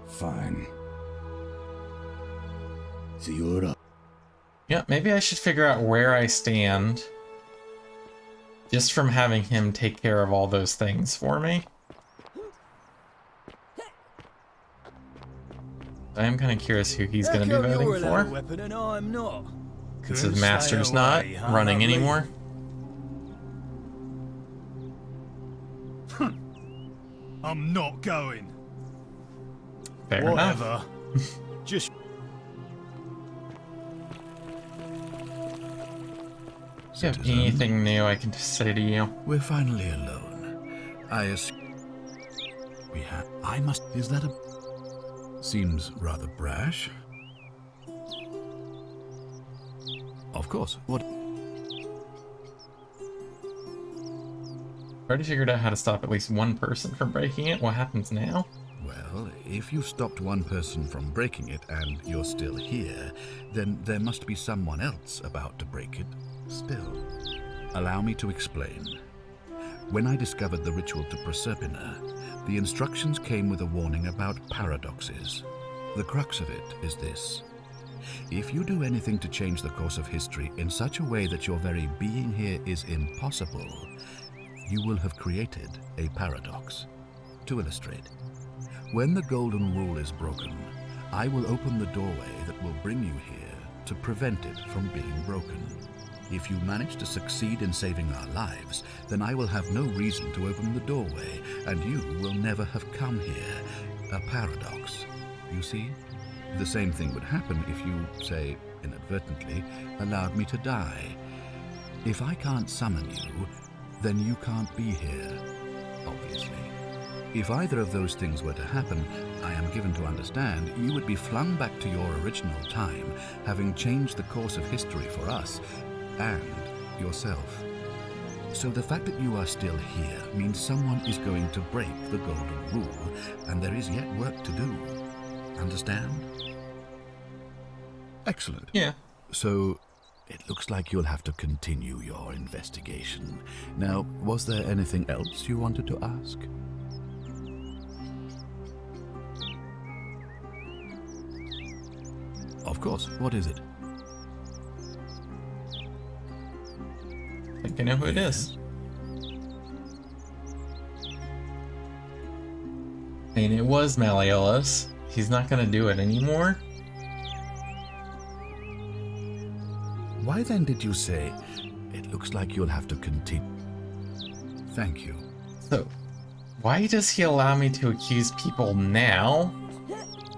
Fine. See you around. Yeah, maybe I should figure out where I stand. Just from having him take care of all those things for me. I am kind of curious who he's going to be voting for. Weapon and I'm not. Since his master's not running anymore. I'm not going. Fair Whatever. enough. Just... Do you have anything new I can say to you? We're finally alone. We have... I must... Is that a... Seems rather brash. Of course. What? Already figured out how to stop at least one person from breaking it. What happens now? Well, if you've stopped one person from breaking it and you're still here, then there must be someone else about to break it still. Allow me to explain. When I discovered the ritual to Proserpina, the instructions came with a warning about paradoxes. The crux of it is this. If you do anything to change the course of history in such a way that your very being here is impossible, you will have created a paradox. To illustrate, when the Golden Rule is broken, I will open the doorway that will bring you here to prevent it from being broken. If you manage to succeed in saving our lives, then I will have no reason to open the doorway, and you will never have come here. A paradox. You see? The same thing would happen if you, say, inadvertently, allowed me to die. If I can't summon you, then you can't be here, obviously. If either of those things were to happen, I am given to understand you would be flung back to your original time, having changed the course of history for us and yourself. So the fact that you are still here means someone is going to break the Golden Rule, and there is yet work to do. Understand? Excellent. Yeah. So, it looks like you'll have to continue your investigation. Now, was there anything else you wanted to ask? Of course. What is it? I think I know who it is. I mean, it was Malleolus. He's not going to do it anymore. Why then did you say, it looks like you'll have to continue? Thank you. So, why does he allow me to accuse people now?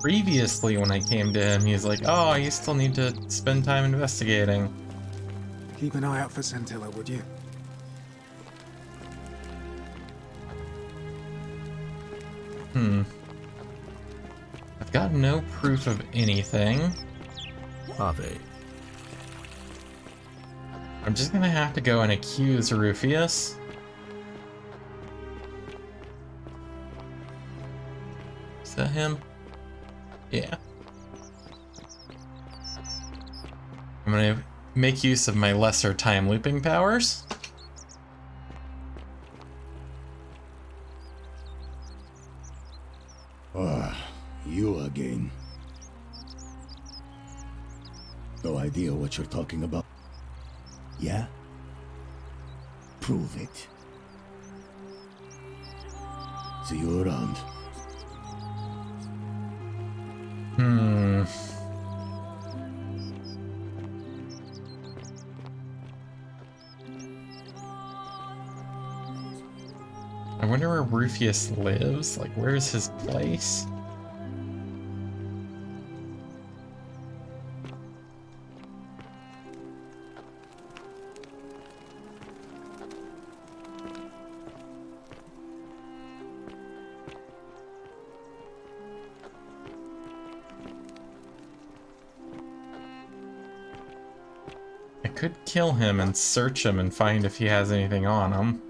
Previously, when I came to him, he was like, oh, you still need to spend time investigating. Keep an eye out for Scintilla, would you? I've got no proof of anything. Are they? I'm just gonna have to go and accuse Rufius. Is that him? Yeah. I'm gonna make use of my lesser time looping powers. Ah, you again. No idea what you're talking about. Yeah? Prove it. See you around. I wonder where Rufius lives. Like, where's his place? I could kill him and search him and find if he has anything on him.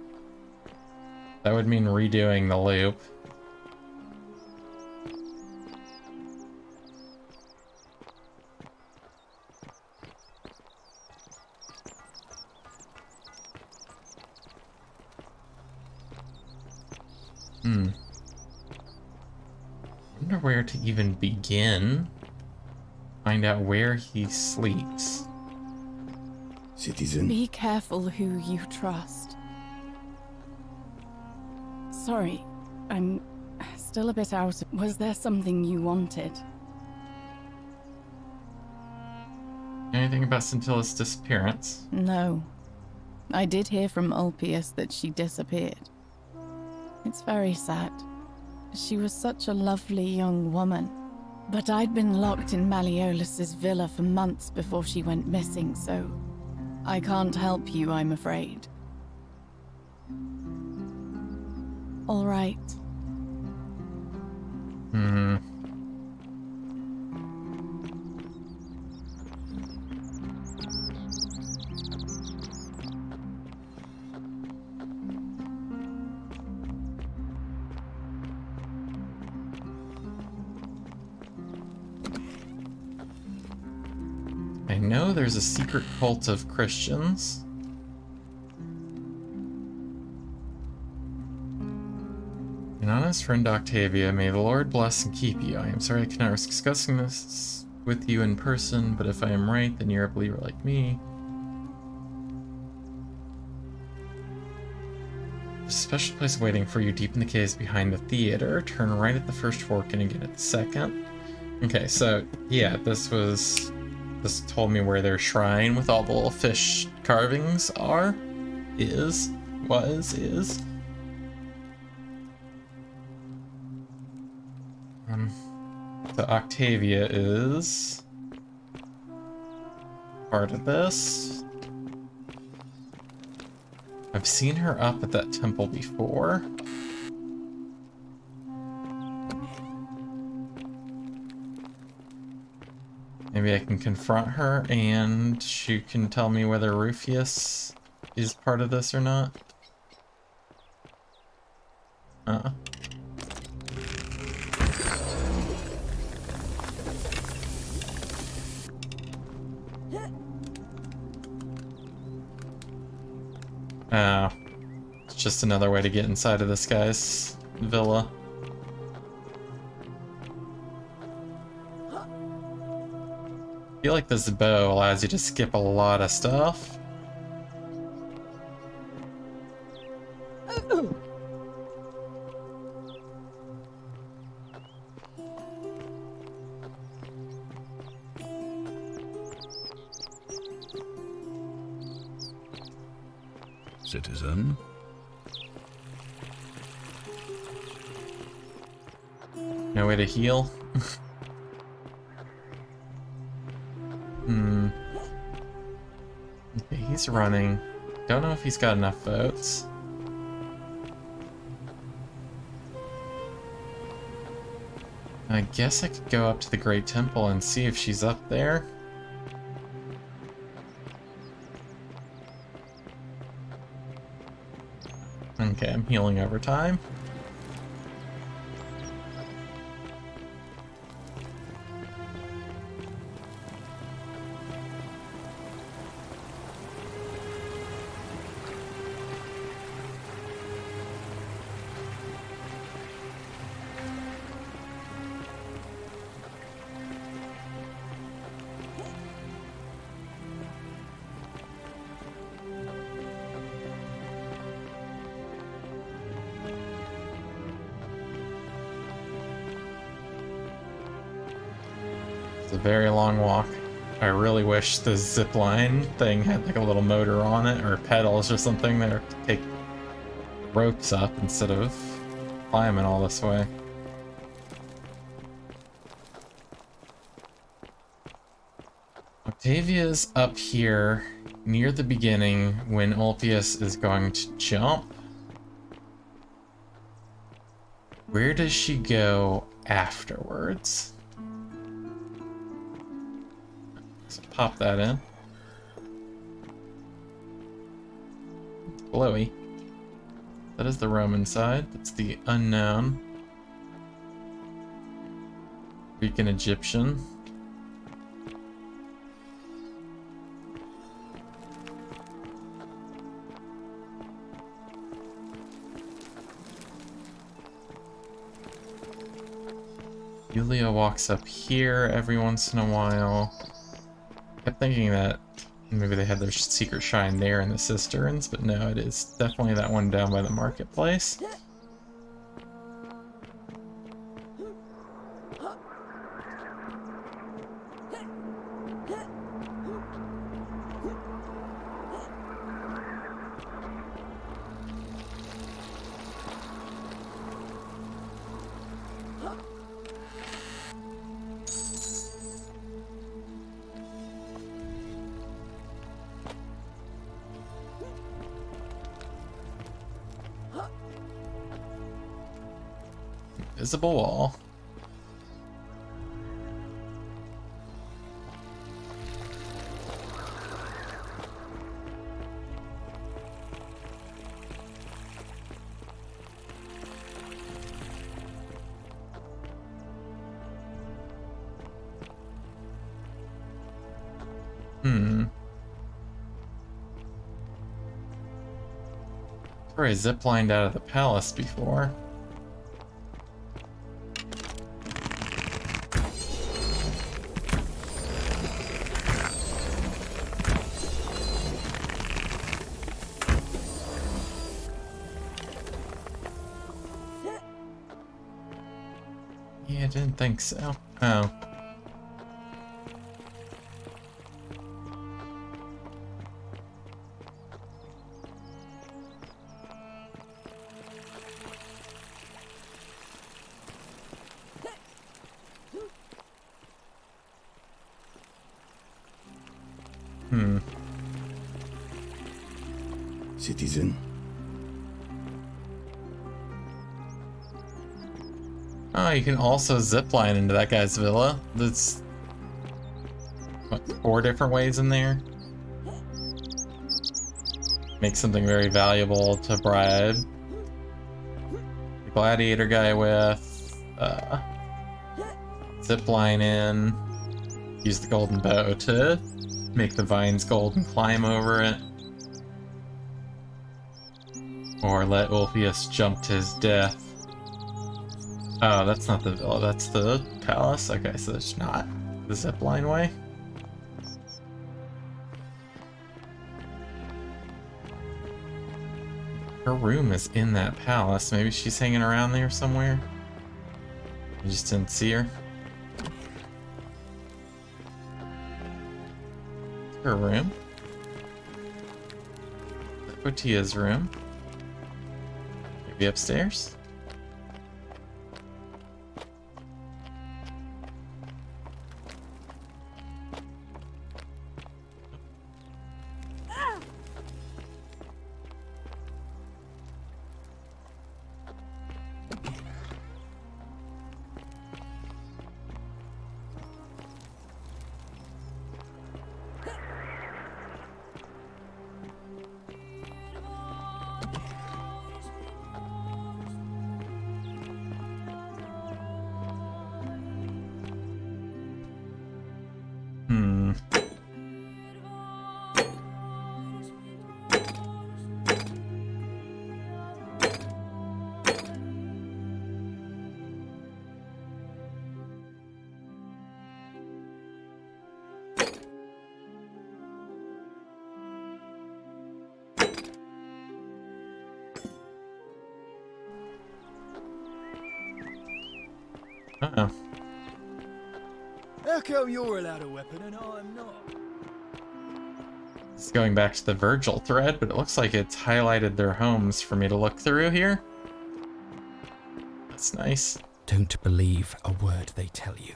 That would mean redoing the loop. I wonder where to even begin. Find out where he sleeps. Citizen? Be careful who you trust. Sorry, I'm still a bit out. Was there something you wanted? Anything about Scintilla's disappearance? No. I did hear from Ulpius that she disappeared. It's very sad. She was such a lovely young woman. But I'd been locked in Malleolus's villa for months before she went missing, so I can't help you, I'm afraid. All right. I know there's a secret cult of Christians. An honest friend Octavia, may the Lord bless and keep you. I am sorry I cannot risk discussing this with you in person, but if I am right, then you're a believer like me. There's a special place waiting for you deep in the caves behind the theater. Turn right at the first fork and again at the second. Okay, so yeah, this told me where their shrine with all the little fish carvings is. So Octavia is part of this. I've seen her up at that temple before. Maybe I can confront her and she can tell me whether Rufius is part of this or not. Oh, it's just another way to get inside of this guy's villa. I feel like this bow allows you to skip a lot of stuff. Citizen? No way to heal? Okay, he's running. Don't know if he's got enough votes. I guess I could go up to the Great Temple and see if she's up there. Okay, I'm healing over time. It's a very long walk. I really wish the zipline thing had like a little motor on it or pedals or something there to take ropes up instead of climbing all this way. Octavia's up here near the beginning when Ulpius is going to jump. Where does she go afterwards? So pop that in. Glowy. That is the Roman side. That's the unknown. Greek and Egyptian. Yulia walks up here every once in a while. Kept thinking that maybe they had their secret shrine there in the cisterns, but no, it is definitely that one down by the marketplace. Invisible wall. I ziplined out of the palace before. Yeah, I didn't think so. Oh. Citizen. Oh, you can also zipline into that guy's villa. That's what, 4 different ways in there. Make something very valuable to bribe the gladiator guy with. Zipline in. Use the golden bow to make the vines gold and climb over it. Or let Ulpius jump to his death. Oh, that's not the villa, that's the palace? Okay, so it's not the zipline way. Her room is in that palace. Maybe she's hanging around there somewhere. I just didn't see her. Her room. Otia's room. Maybe upstairs? Uh-oh. How come you're allowed a weapon and I'm not? It's going back to the Virgil thread, but it looks like it's highlighted their homes for me to look through here. That's nice. Don't believe a word they tell you.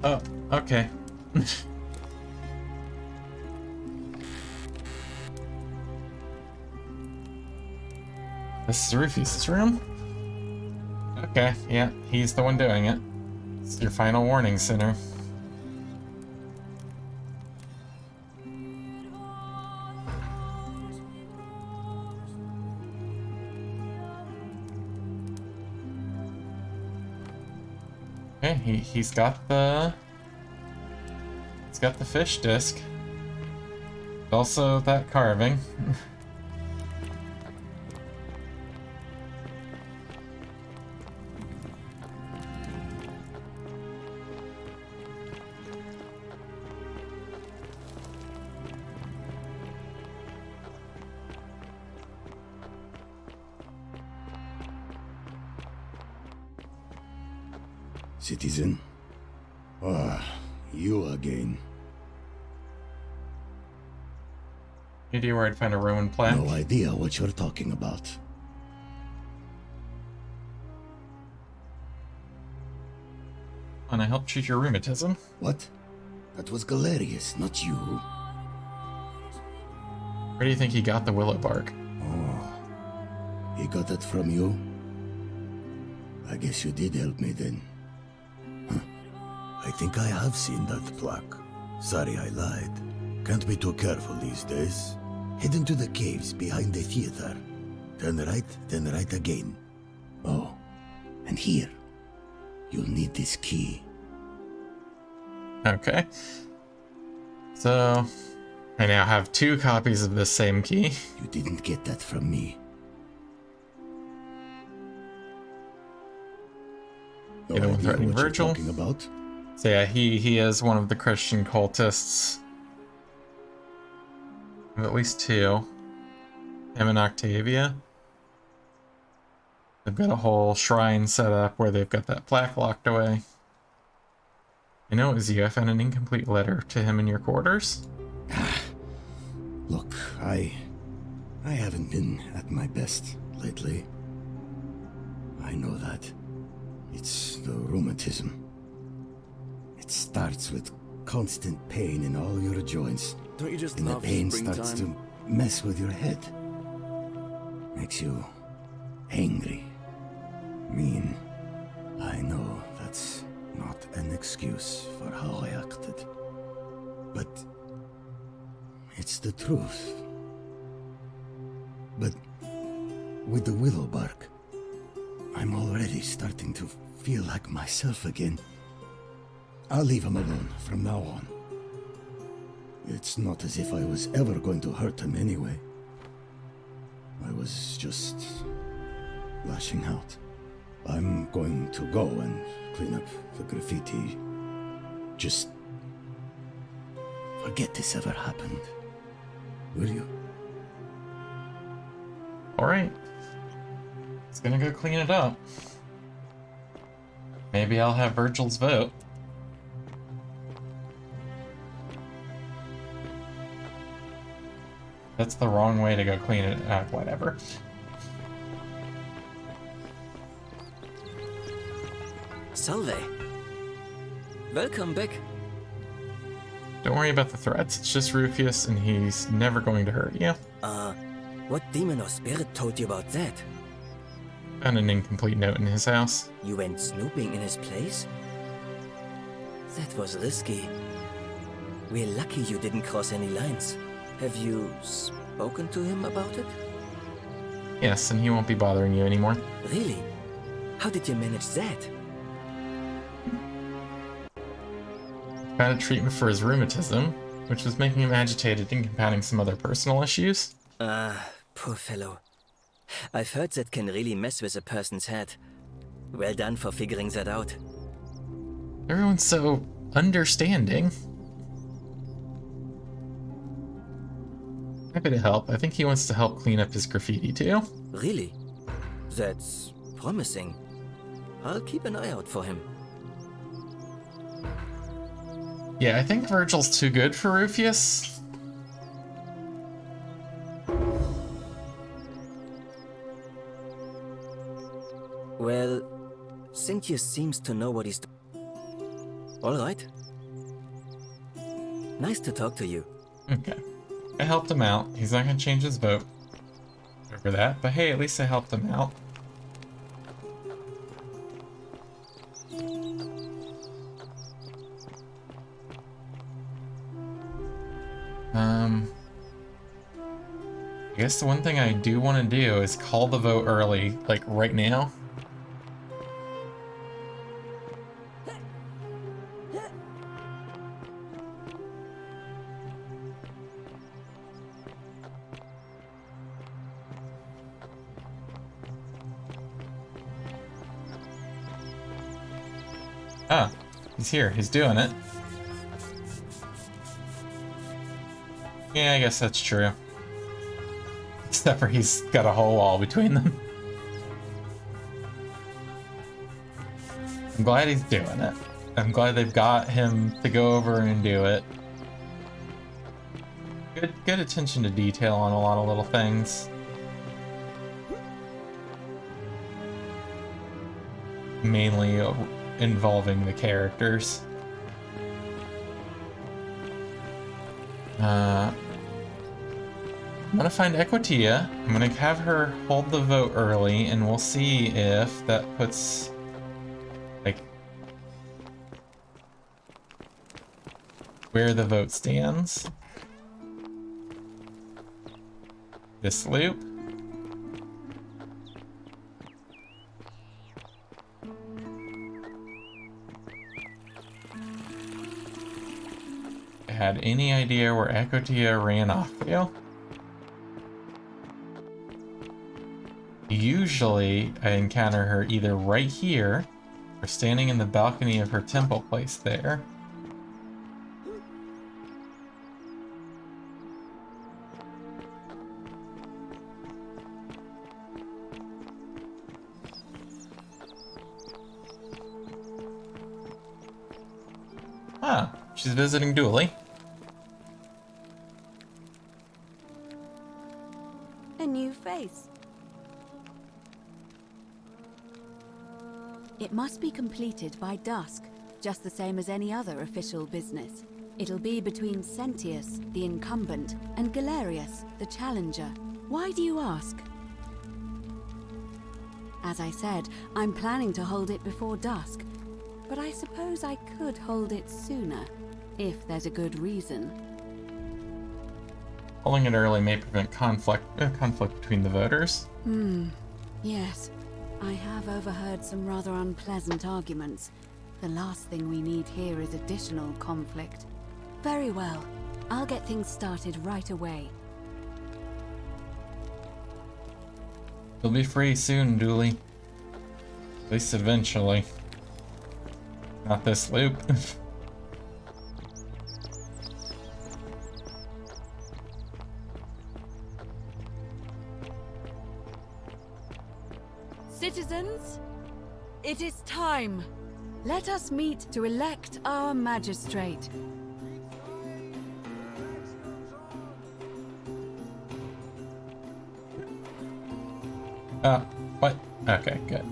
Oh, okay. This is Rufus's room? Okay, yeah, he's the one doing it. It's your final warning, Sinner. Okay, he's got the fish disc. Also that carving. Citizen? Ah, you again. Any idea where I'd find a Roman plaque? No idea what you're talking about. And I helped treat your rheumatism. What? That was Galerius, not you. Where do you think he got the willow bark? Oh, he got that from you? I guess you did help me then. Huh. I think I have seen that plaque. Sorry I lied. Can't be too careful these days. Head into the caves behind the theater. Turn right, then right again. Oh, and here. You'll need this key. Okay. So, I now have 2 copies of this same key. You didn't get that from me. You know, threatening what Virgil. You're talking about? So yeah, he is one of the Christian cultists. I have at least 2. Him and Octavia. They've got a whole shrine set up where they've got that plaque locked away. I know it was you. I found an incomplete letter to him in your quarters. Look, I haven't been at my best lately. I know that. It's the rheumatism. It starts with constant pain in all your joints. Don't you just and the love pain springtime? starts to mess with your head. Makes you angry, mean. I know that's not an excuse for how I acted. But it's the truth. But with the willow bark, I'm already starting to feel like myself again. I'll leave him alone from now on. It's not as if I was ever going to hurt him anyway. I was just lashing out. I'm going to go and clean up the graffiti. Just forget this ever happened. Will you? Alright. He's gonna go clean it up. Maybe I'll have Virgil's vote. That's the wrong way to go clean it up, whatever. Salve. Welcome back. Don't worry about the threats, it's just Rufus and he's never going to hurt you. What demon or spirit told you about that? Found an incomplete note in his house. You went snooping in his place? That was risky. We're lucky you didn't cross any lines. Have you spoken to him about it? Yes, and he won't be bothering you anymore. Really? How did you manage that? Found a treatment for his rheumatism, which was making him agitated and compounding some other personal issues. Poor fellow. I've heard that can really mess with a person's head. Well done for figuring that out. Everyone's so understanding. Happy to help. I think he wants to help clean up his graffiti too. Really? That's promising. I'll keep an eye out for him. Yeah, I think Virgil's too good for Rufius. Well, Cynthius seems to know what he's doing. All right. Nice to talk to you. Okay. I helped him out. He's not going to change his vote over that, but hey, at least I helped him out. I guess the one thing I do want to do is call the vote early, like right now. Ah, he's here. He's doing it. Yeah, I guess that's true. Except for he's got a whole wall between them. I'm glad he's doing it. I'm glad they've got him to go over and do it. Good attention to detail on a lot of little things. Mainly involving the characters. I'm gonna find Equitia. I'm gonna have her hold the vote early, and we'll see if that puts, like, where the vote stands. This loop. Had any idea where Equitia ran off to? Usually, I encounter her either right here or standing in the balcony of her temple place there. Ah, she's visiting Dooley. A new face. It must be completed by dusk, just the same as any other official business. It'll be between Cynthius, the incumbent, and Galerius, the challenger. Why do you ask? As I said, I'm planning to hold it before dusk, but I suppose I could hold it sooner, if there's a good reason. Holding it early may prevent conflict between the voters. Yes. I have overheard some rather unpleasant arguments. The last thing we need here is additional conflict. Very well. I'll get things started right away. You'll be free soon, Dooley. At least eventually. Not this loop. Citizens, it is time. Let us meet to elect our magistrate. What? Okay, good.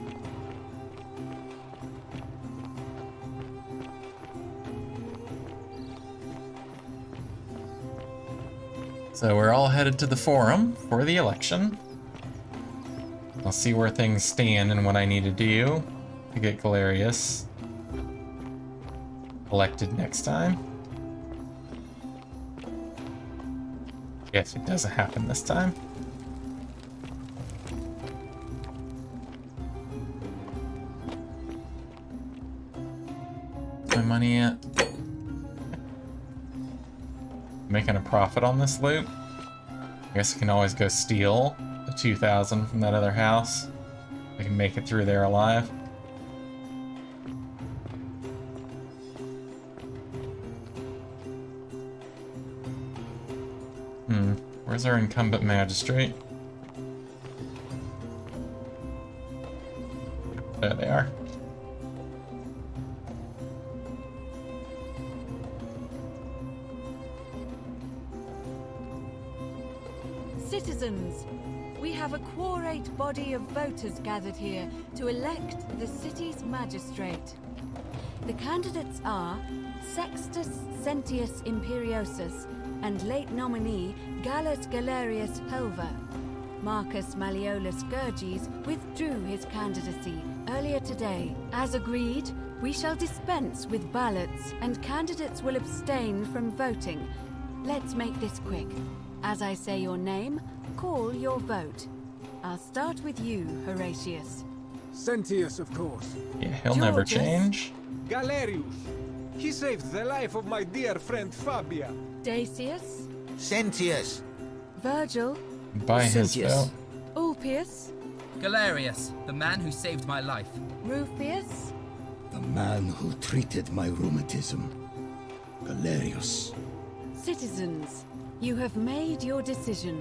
So we're all headed to the forum for the election. I'll see where things stand and what I need to do to get Galerius elected next time. If it doesn't happen this time. My money at? Making a profit on this loop. I guess I can always go steal the 2,000 from that other house. I can make it through there alive. Where's our incumbent magistrate? There they are. Citizens, we have a quorate body of voters gathered here to elect the city's magistrate. The candidates are Sextus Sentius Imperiosus and late nominee Gallus Galerius Helver. Marcus Malleolus Gurges withdrew his candidacy earlier today. As agreed, we shall dispense with ballots and candidates will abstain from voting. Let's make this quick. As I say your name, call your vote. I'll start with you, Horatius. Sentius, of course. Yeah, he'll never change. Galerius. He saved the life of my dear friend Fabia. Dacius. Sentius. Virgil. By his vote. Ulpius. Galerius, the man who saved my life. Rufius. The man who treated my rheumatism. Galerius. Citizens, you have made your decision.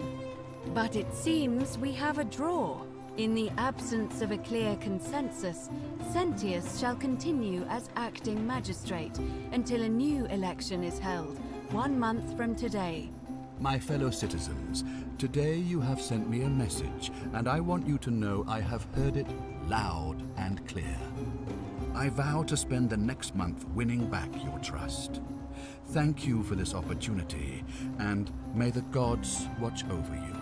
But it seems we have a draw. In the absence of a clear consensus, Sentius shall continue as acting magistrate until a new election is held, 1 month from today. My fellow citizens, today you have sent me a message, and I want you to know I have heard it loud and clear. I vow to spend the next month winning back your trust. Thank you for this opportunity, and may the gods watch over you.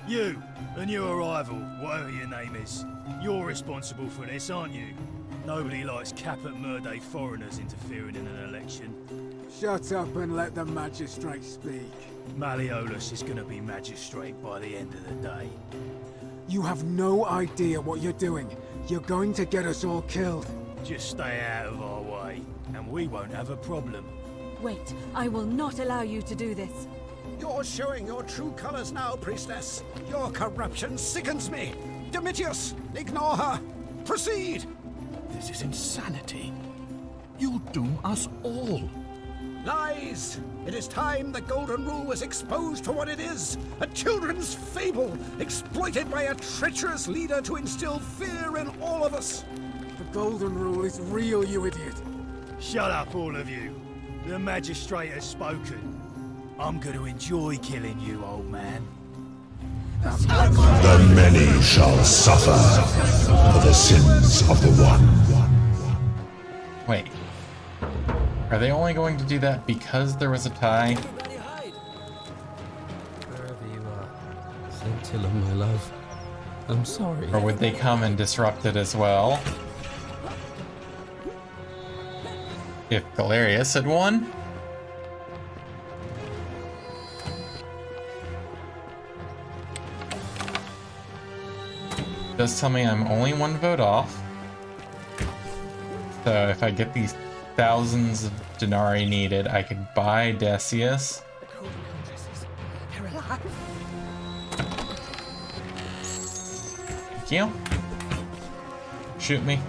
You and your rival, whatever your name is, you're responsible for this, aren't you? Nobody likes Caput Murdae foreigners interfering in an election. Shut up and let the magistrate speak. Malleolus is gonna be magistrate by the end of the day. You have no idea what you're doing. You're going to get us all killed. Just stay out of our way, and we won't have a problem. Wait, I will not allow you to do this. You're showing your true colors now, priestess. Your corruption sickens me. Domitius, ignore her. Proceed. This is insanity. You'll doom us all. Lies! It is time the Golden Rule was exposed for what it is. A children's fable, exploited by a treacherous leader to instill fear in all of us. The Golden Rule is real, you idiot. Shut up, all of you. The magistrate has spoken. I'm going to enjoy killing you, old man. The many shall suffer for the sins of the one. Wait. Are they only going to do that because there was a tie? Wherever you are, Scintilla, my love. I'm sorry. Or would they come and disrupt it as well? If Galerius had won? Does tell me I'm only 1 vote off. So if I get these thousands of denarii needed, I could buy Decius. They're alive. Thank you. Shoot me.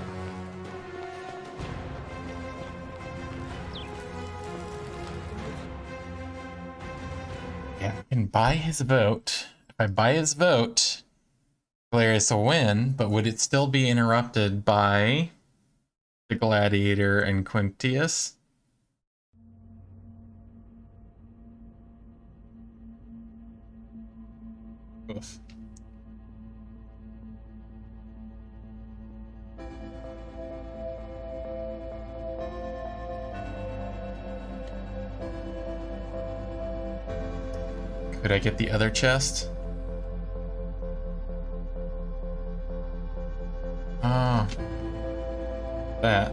Yeah, I can buy his vote. If I buy his vote, Galerius will win, but would it still be interrupted by the Gladiator and Quintius? Oof. Could I get the other chest? Ah. That.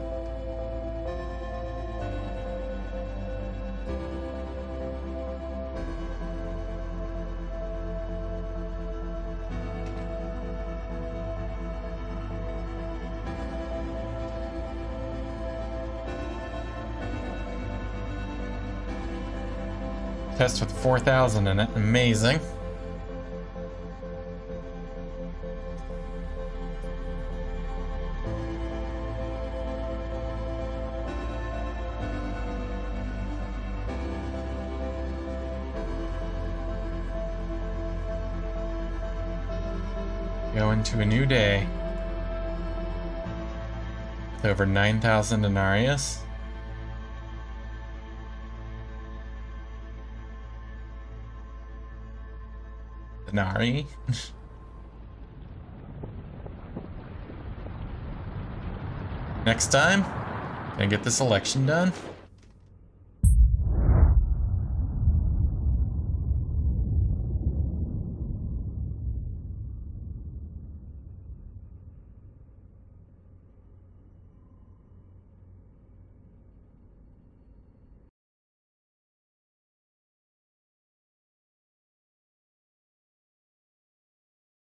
Test with 4,000 in it. Amazing. Go into a new day. With over 9,000 denarius. Denarii. Next time, can I get this election done?